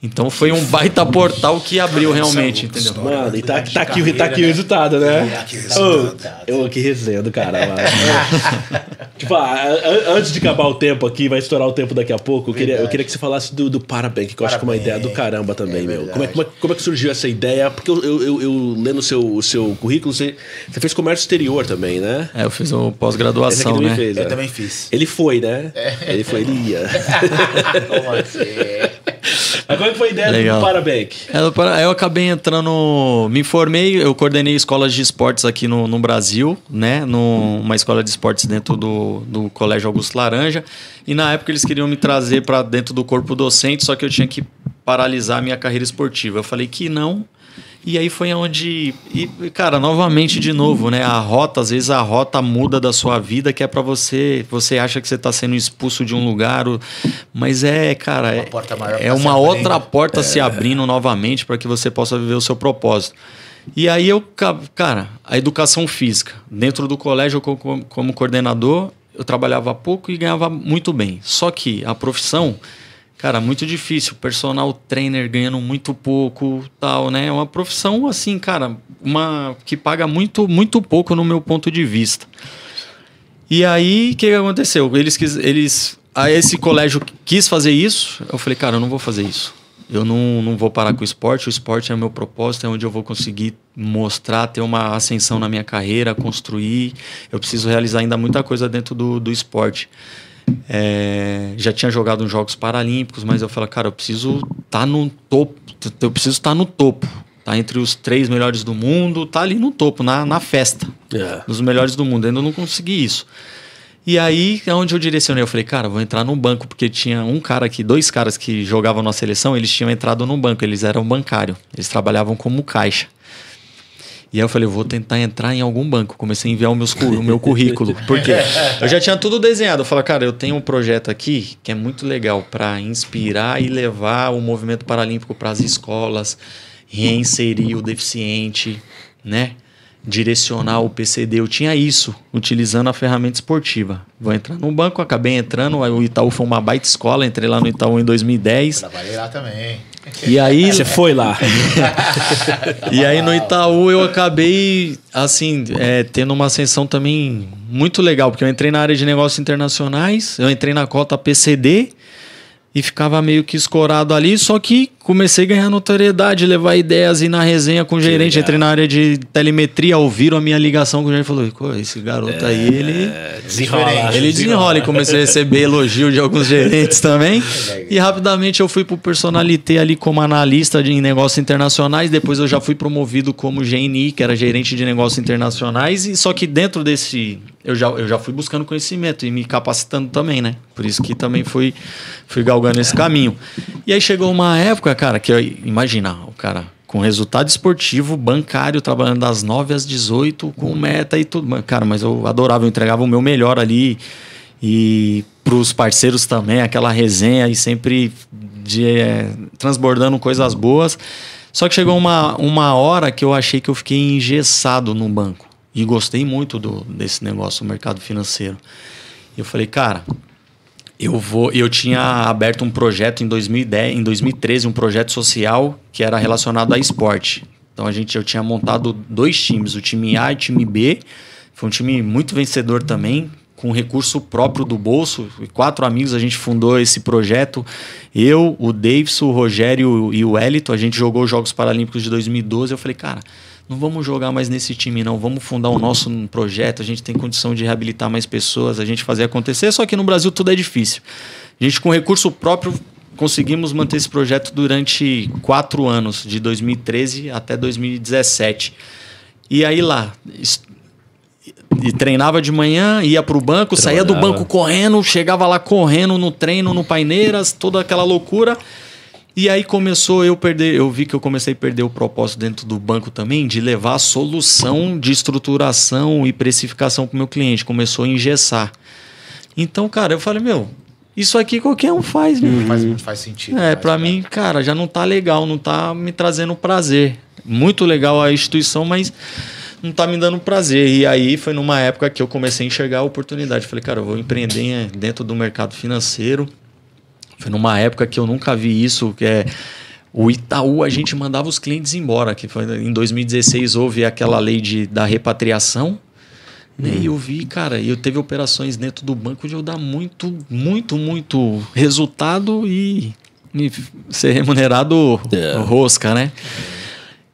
Então foi um baita portal que abriu realmente, entendeu? Mano, e tá aqui o resultado, né? Eu aqui resenha do cara, mano. Tipo, antes de acabar o tempo aqui, vai estourar o tempo daqui a pouco, eu queria que você falasse do Parabank, que eu acho que é uma ideia do caramba também, meu. Como é que surgiu essa ideia? Porque eu lendo o seu currículo, você fez comércio exterior também, né? Eu fiz uma pós-graduação, né? Eu também fiz. Ele foi, né? Ele ia. Como assim? Mas como é que foi a ideia do Parabank? Eu acabei entrando, me formei, eu coordenei escolas de esportes aqui no Brasil, né? Numa escola de esportes dentro do Colégio Augusto Laranja. E na época eles queriam me trazer para dentro do corpo docente, só que eu tinha que paralisar a minha carreira esportiva. Eu falei que não. E aí foi onde... E, cara, novamente, de novo, né? Às vezes a rota muda da sua vida, que é pra você... Você acha que você tá sendo expulso de um lugar, mas cara... É uma outra porta se abrindo novamente para que você possa viver o seu propósito. E aí cara, a educação física. Dentro do colégio, como coordenador, eu trabalhava pouco e ganhava muito bem. Só que a profissão... Cara, muito difícil. Personal trainer ganhando muito pouco, tal, né? É uma profissão, assim, cara, que paga muito, muito pouco no meu ponto de vista. E aí, o que aconteceu? Esse colégio quis fazer isso. Eu falei, cara, eu não vou fazer isso. Eu não vou parar com o esporte. O esporte é o meu propósito, é onde eu vou conseguir mostrar, ter uma ascensão na minha carreira, construir. Eu preciso realizar ainda muita coisa dentro do esporte. Já tinha jogado nos Jogos Paralímpicos, mas eu falei, cara, eu preciso estar no topo. Tá entre os 3 melhores do mundo, tá ali no topo, na festa dos melhores do mundo. Ainda não consegui isso. E aí, onde eu direcionei, eu falei, cara, vou entrar no banco, porque tinha 2 caras que jogavam na seleção, eles tinham entrado no banco, eles eram bancário, eles trabalhavam como caixa. E aí eu falei, vou tentar entrar em algum banco. Comecei a enviar o meu currículo. Por quê? Eu já tinha tudo desenhado. Eu falei, cara, eu tenho um projeto aqui que é muito legal para inspirar e levar o movimento paralímpico para as escolas, reinserir o deficiente, né? direcionar o PCD. Eu tinha isso, utilizando a ferramenta esportiva. Vou entrar no banco, acabei entrando, o Itaú foi uma baita escola, entrei lá no Itaú em 2010. Trabalhei lá também. E aí... Você foi lá. E aí no Itaú eu acabei, assim, tendo uma ascensão também muito legal, porque eu entrei na área de negócios internacionais, eu entrei na cota PCD, e ficava meio que escorado ali, só que comecei a ganhar notoriedade, levar ideias, ir na resenha com o gerente, entrei na área de telemetria, ouviram a minha ligação com o gerente e falou, esse garoto aí, ele desenrola. E comecei a receber elogio de alguns gerentes também. E rapidamente eu fui pro Personalité ali como analista em negócios internacionais, depois eu já fui promovido como GNI, que era gerente de negócios internacionais, e só que dentro desse... Eu já fui buscando conhecimento e me capacitando também, né? Por isso que também fui galgando esse caminho. E aí chegou uma época, cara, que imagina, o cara com resultado esportivo, bancário, trabalhando das 9 às 18, com meta e tudo. Cara, mas eu adorava, eu entregava o meu melhor ali. E pros parceiros também, aquela resenha e sempre transbordando coisas boas. Só que chegou uma hora que eu achei que eu fiquei engessado no banco. E gostei muito desse negócio, o mercado financeiro. Eu falei, cara, eu tinha aberto um projeto em 2013, um projeto social que era relacionado a esporte. Então eu tinha montado 2 times, o time A e o time B. Foi um time muito vencedor também, com recurso próprio do bolso. 4 amigos a gente fundou esse projeto. Eu, o Davidson, o Rogério e o Wellington. A gente jogou os Jogos Paralímpicos de 2012. Eu falei, cara, não vamos jogar mais nesse time não, vamos fundar o nosso projeto, a gente tem condição de reabilitar mais pessoas, a gente fazer acontecer, só que no Brasil tudo é difícil. A gente com recurso próprio conseguimos manter esse projeto durante 4 anos, de 2013 até 2017. E aí lá, treinava de manhã, ia pro banco, saía do banco correndo, chegava lá correndo no treino, no Paineiras, toda aquela loucura. E aí eu vi que eu comecei a perder o propósito dentro do banco também de levar a solução de estruturação e precificação para o meu cliente. Começou a engessar. Então, cara, eu falei, isso aqui qualquer um faz, né? Faz sentido. Para mim, cara, já não tá legal, não tá me trazendo prazer. Muito legal a instituição, mas não tá me dando prazer. E aí foi numa época que eu comecei a enxergar a oportunidade. Falei, cara, eu vou empreender dentro do mercado financeiro. Foi numa época que eu nunca vi isso, que o Itaú, a gente mandava os clientes embora, que foi em 2016 houve aquela lei da repatriação, né? E eu vi, cara, eu teve operações dentro do banco de eu dar muito, muito, muito resultado e ser remunerado rosca, né?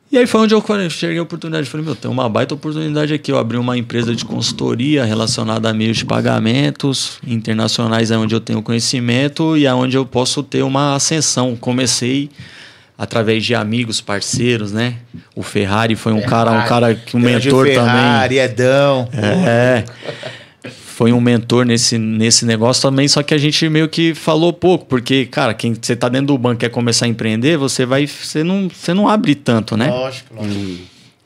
E aí foi onde eu enxerguei a oportunidade. Falei, tem uma baita oportunidade aqui. Eu abri uma empresa de consultoria relacionada a meios de pagamentos internacionais, onde eu tenho conhecimento e onde eu posso ter uma ascensão. Comecei através de amigos, parceiros, né? O Ferrari foi um mentor também. Ferrari, Edão. Foi um mentor nesse negócio também, só que a gente meio que falou pouco, porque, cara, quem você tá dentro do banco e quer começar a empreender, você não abre tanto, né? Lógico.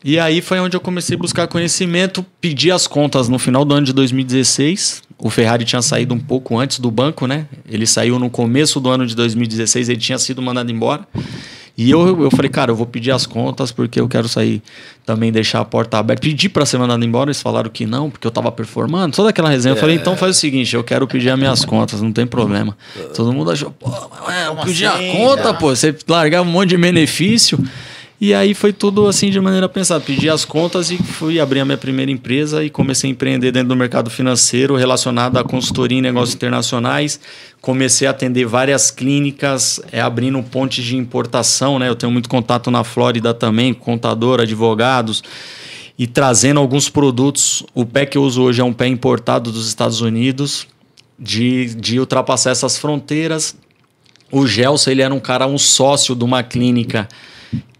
E aí foi onde eu comecei a buscar conhecimento, pedi as contas no final do ano de 2016. O Ferrari tinha saído um pouco antes do banco, né? Ele saiu no começo do ano de 2016, ele tinha sido mandado embora. E eu falei, cara, eu vou pedir as contas porque eu quero sair também, deixar a porta aberta. Pedi para ser mandado embora, eles falaram que não, porque eu tava performando. Toda aquela resenha, eu falei, então faz o seguinte, eu quero pedir as minhas contas, não tem problema. Todo mundo achou, eu pedi a conta, você largava um monte de benefício. E aí foi tudo assim de maneira pensada. Pedi as contas e fui abrir a minha primeira empresa e comecei a empreender dentro do mercado financeiro relacionado à consultoria em negócios internacionais. Comecei a atender várias clínicas, abrindo pontes de importação, né? Eu tenho muito contato na Flórida também, contador, advogados, e trazendo alguns produtos. O pé que eu uso hoje é um pé importado dos Estados Unidos, de ultrapassar essas fronteiras. O Gelson, ele era um sócio de uma clínica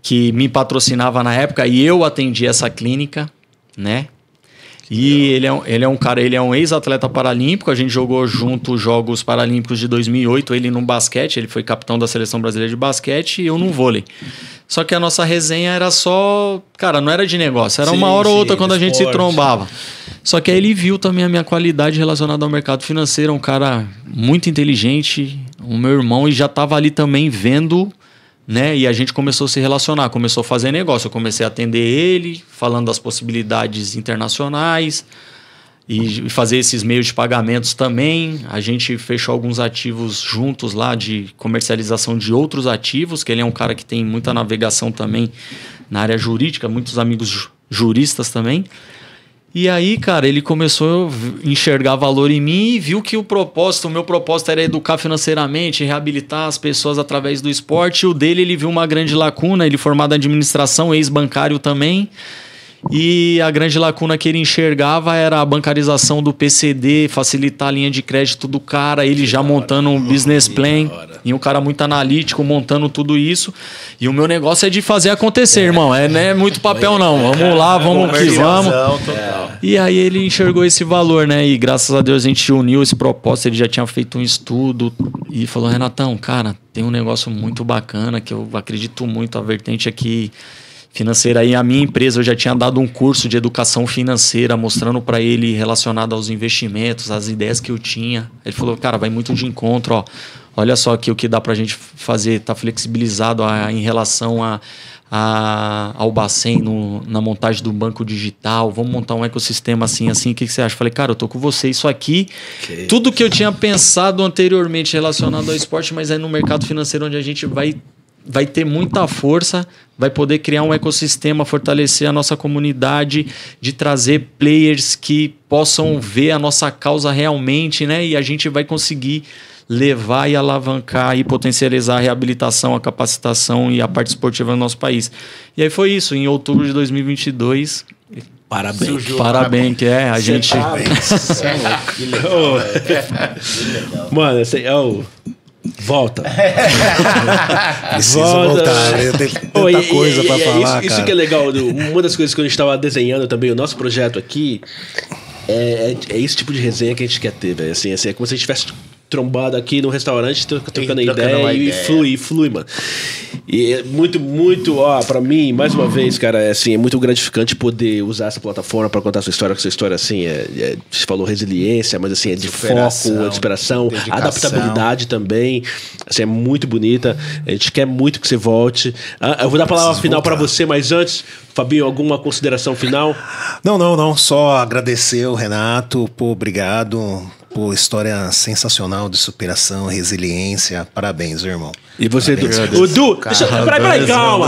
que me patrocinava na época e eu atendi essa clínica, né? E ele é um ex-atleta paralímpico, a gente jogou junto os Jogos Paralímpicos de 2008, ele no basquete, ele foi capitão da Seleção Brasileira de Basquete e eu no vôlei. Só que a nossa resenha era só... Cara, não era de negócio, era uma hora ou outra quando a gente se trombava. Só que aí ele viu também a minha qualidade relacionada ao mercado financeiro, um cara muito inteligente, o meu irmão, e já estava ali também vendo né? E a gente começou a se relacionar, começou a fazer negócio. Eu comecei a atender ele, falando das possibilidades internacionais e fazer esses meios de pagamentos também. A gente fechou alguns ativos juntos lá de comercialização de outros ativos, que ele é um cara que tem muita navegação também na área jurídica, muitos amigos juristas também. E aí, cara, ele começou a enxergar valor em mim e viu que o meu propósito era educar financeiramente, reabilitar as pessoas através do esporte. E o dele, ele viu uma grande lacuna, ele formado em administração, ex-bancário também. E a grande lacuna que ele enxergava era a bancarização do PCD, facilitar a linha de crédito do cara, ele já montando um business plan, e um cara muito analítico, montando tudo isso. E o meu negócio é de fazer acontecer, irmão. Não é muito papel, não. Vamos lá, vamos que vamos. E aí ele enxergou esse valor, né? E graças a Deus a gente uniu esse propósito. Ele já tinha feito um estudo e falou: Renatão, cara, tem um negócio muito bacana que eu acredito muito. A vertente aqui financeira, aí a minha empresa, eu já tinha dado um curso de educação financeira, mostrando para ele relacionado aos investimentos, as ideias que eu tinha. Ele falou: cara, vai muito de encontro, ó. Olha só aqui o que dá pra gente fazer, tá flexibilizado em relação ao Bacen na montagem do banco digital, vamos montar um ecossistema assim, o que você acha? Falei: cara, eu tô com você, isso aqui, tudo que eu tinha pensado anteriormente relacionado ao esporte, mas é no mercado financeiro onde a gente vai ter muita força, vai poder criar um ecossistema, fortalecer a nossa comunidade, de trazer players que possam ver a nossa causa realmente, né? E a gente vai conseguir levar e alavancar e potencializar a reabilitação, a capacitação e a parte esportiva no nosso país. E aí foi isso, em outubro de 2022... Parabéns. Parabéns, que a gente... Que legal. Mano, volta. Preciso voltar. Eu tenho tanta coisa pra falar, isso cara. que é legal. Uma das coisas que a gente estava desenhando também, o nosso projeto aqui, é esse tipo de resenha que a gente quer ter, velho. Assim, é como se a gente tivesse trombado aqui no restaurante, trocando ideia e flui, mano. E é muito, pra mim, mais uma vez, cara, é muito gratificante poder usar essa plataforma para contar a sua história, que sua história, assim, você falou resiliência, mas assim, é de foco, de superação, dedicação, adaptabilidade também, assim, é muito bonita. A gente quer muito que você volte. Eu vou dar a palavra final para você, mas antes, Fabinho, alguma consideração final? Não, só agradecer o Renato, obrigado. Pô, história sensacional de superação, resiliência. Parabéns, irmão. E você, Du? O Du, peraí, calma.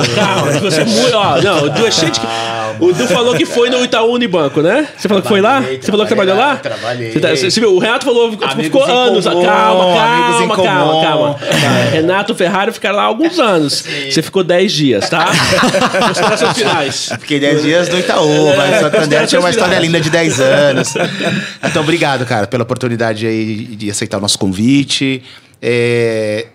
Você é muito, não, o Du é cheio de... O Du falou que foi no Itaú Unibanco, né? Você falou que foi lá? Você falou que trabalhou lá? Trabalhei. Você viu, o Renato falou que ficou anos. Calma. Renato Ferrari ficaram lá alguns anos. Você ficou 10 dias, tá? Considerações finais. Fiquei 10 dias no Itaú, mas o Santander tinha uma história linda de 10 anos. Então, obrigado, cara, pela oportunidade aí de aceitar o nosso convite.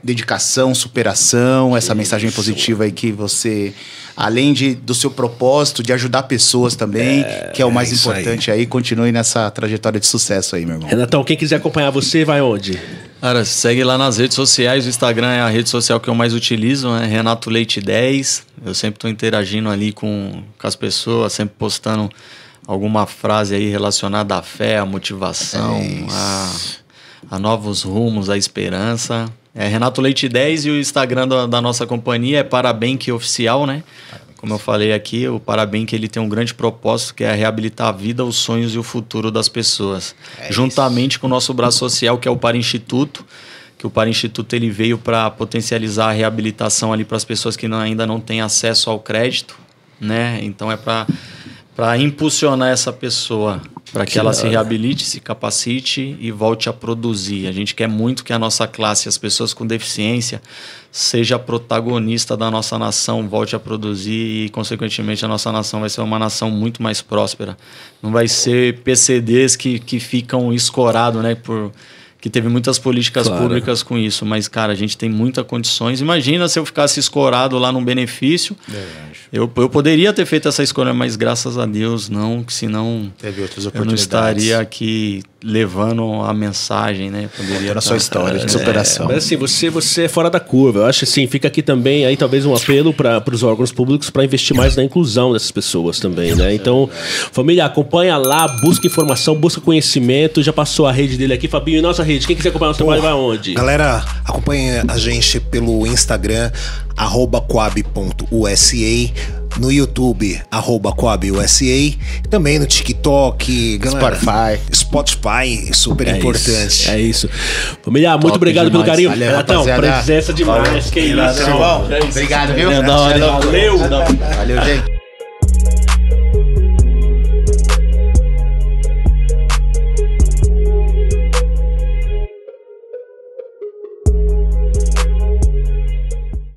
Dedicação, superação, essa mensagem positiva aí que você, além do seu propósito de ajudar pessoas também, que é o mais importante aí, continue nessa trajetória de sucesso aí, meu irmão. Renatão, quem quiser acompanhar você, vai onde? Cara, segue lá nas redes sociais, o Instagram é a rede social que eu mais utilizo, né? Renato Leite 10, eu sempre tô interagindo ali com as pessoas, sempre postando alguma frase aí relacionada à fé, à motivação, a novos rumos, a esperança. É Renato Leite 10 e o Instagram da nossa companhia é Parabenque Oficial, né? Como eu falei aqui, o Parabenque ele tem um grande propósito que é reabilitar a vida, os sonhos e o futuro das pessoas. Juntamente com o nosso braço social, que é o Parainstituto, que o Parainstituto ele veio para potencializar a reabilitação ali para as pessoas que ainda não têm acesso ao crédito, né? Então é para impulsionar essa pessoa, para que ela se reabilite, se capacite e volte a produzir. A gente quer muito que a nossa classe, as pessoas com deficiência, seja protagonista da nossa nação, volte a produzir e, consequentemente, a nossa nação vai ser uma nação muito mais próspera. Não vai ser PCDs que ficam escorados, né, que teve muitas políticas públicas com isso, mas, cara, a gente tem muitas condições. Imagina se eu ficasse escorado lá num benefício. Eu poderia ter feito essa escolha, mas graças a Deus não, que senão teve outras eu não estaria aqui levando a mensagem, né? Poderia a sua história de superação. Mas assim, você é fora da curva. Eu acho assim, fica aqui também aí talvez um apelo para os órgãos públicos para investir mais na inclusão dessas pessoas também, né? Então, família, acompanha lá, busca informação, busca conhecimento. Já passou a rede dele aqui, Fabinho, e nossa rede. Quem quiser acompanhar o nosso trabalho, vai aonde? Galera, acompanhe a gente pelo Instagram, @coab.usa, no YouTube, @coabusa, também no TikTok, galera, Spotify, super importante. É isso. Família, muito obrigado pelo carinho. Valeu, Renatão, presença demais. Que isso. Obrigado, viu? Valeu. Valeu, gente.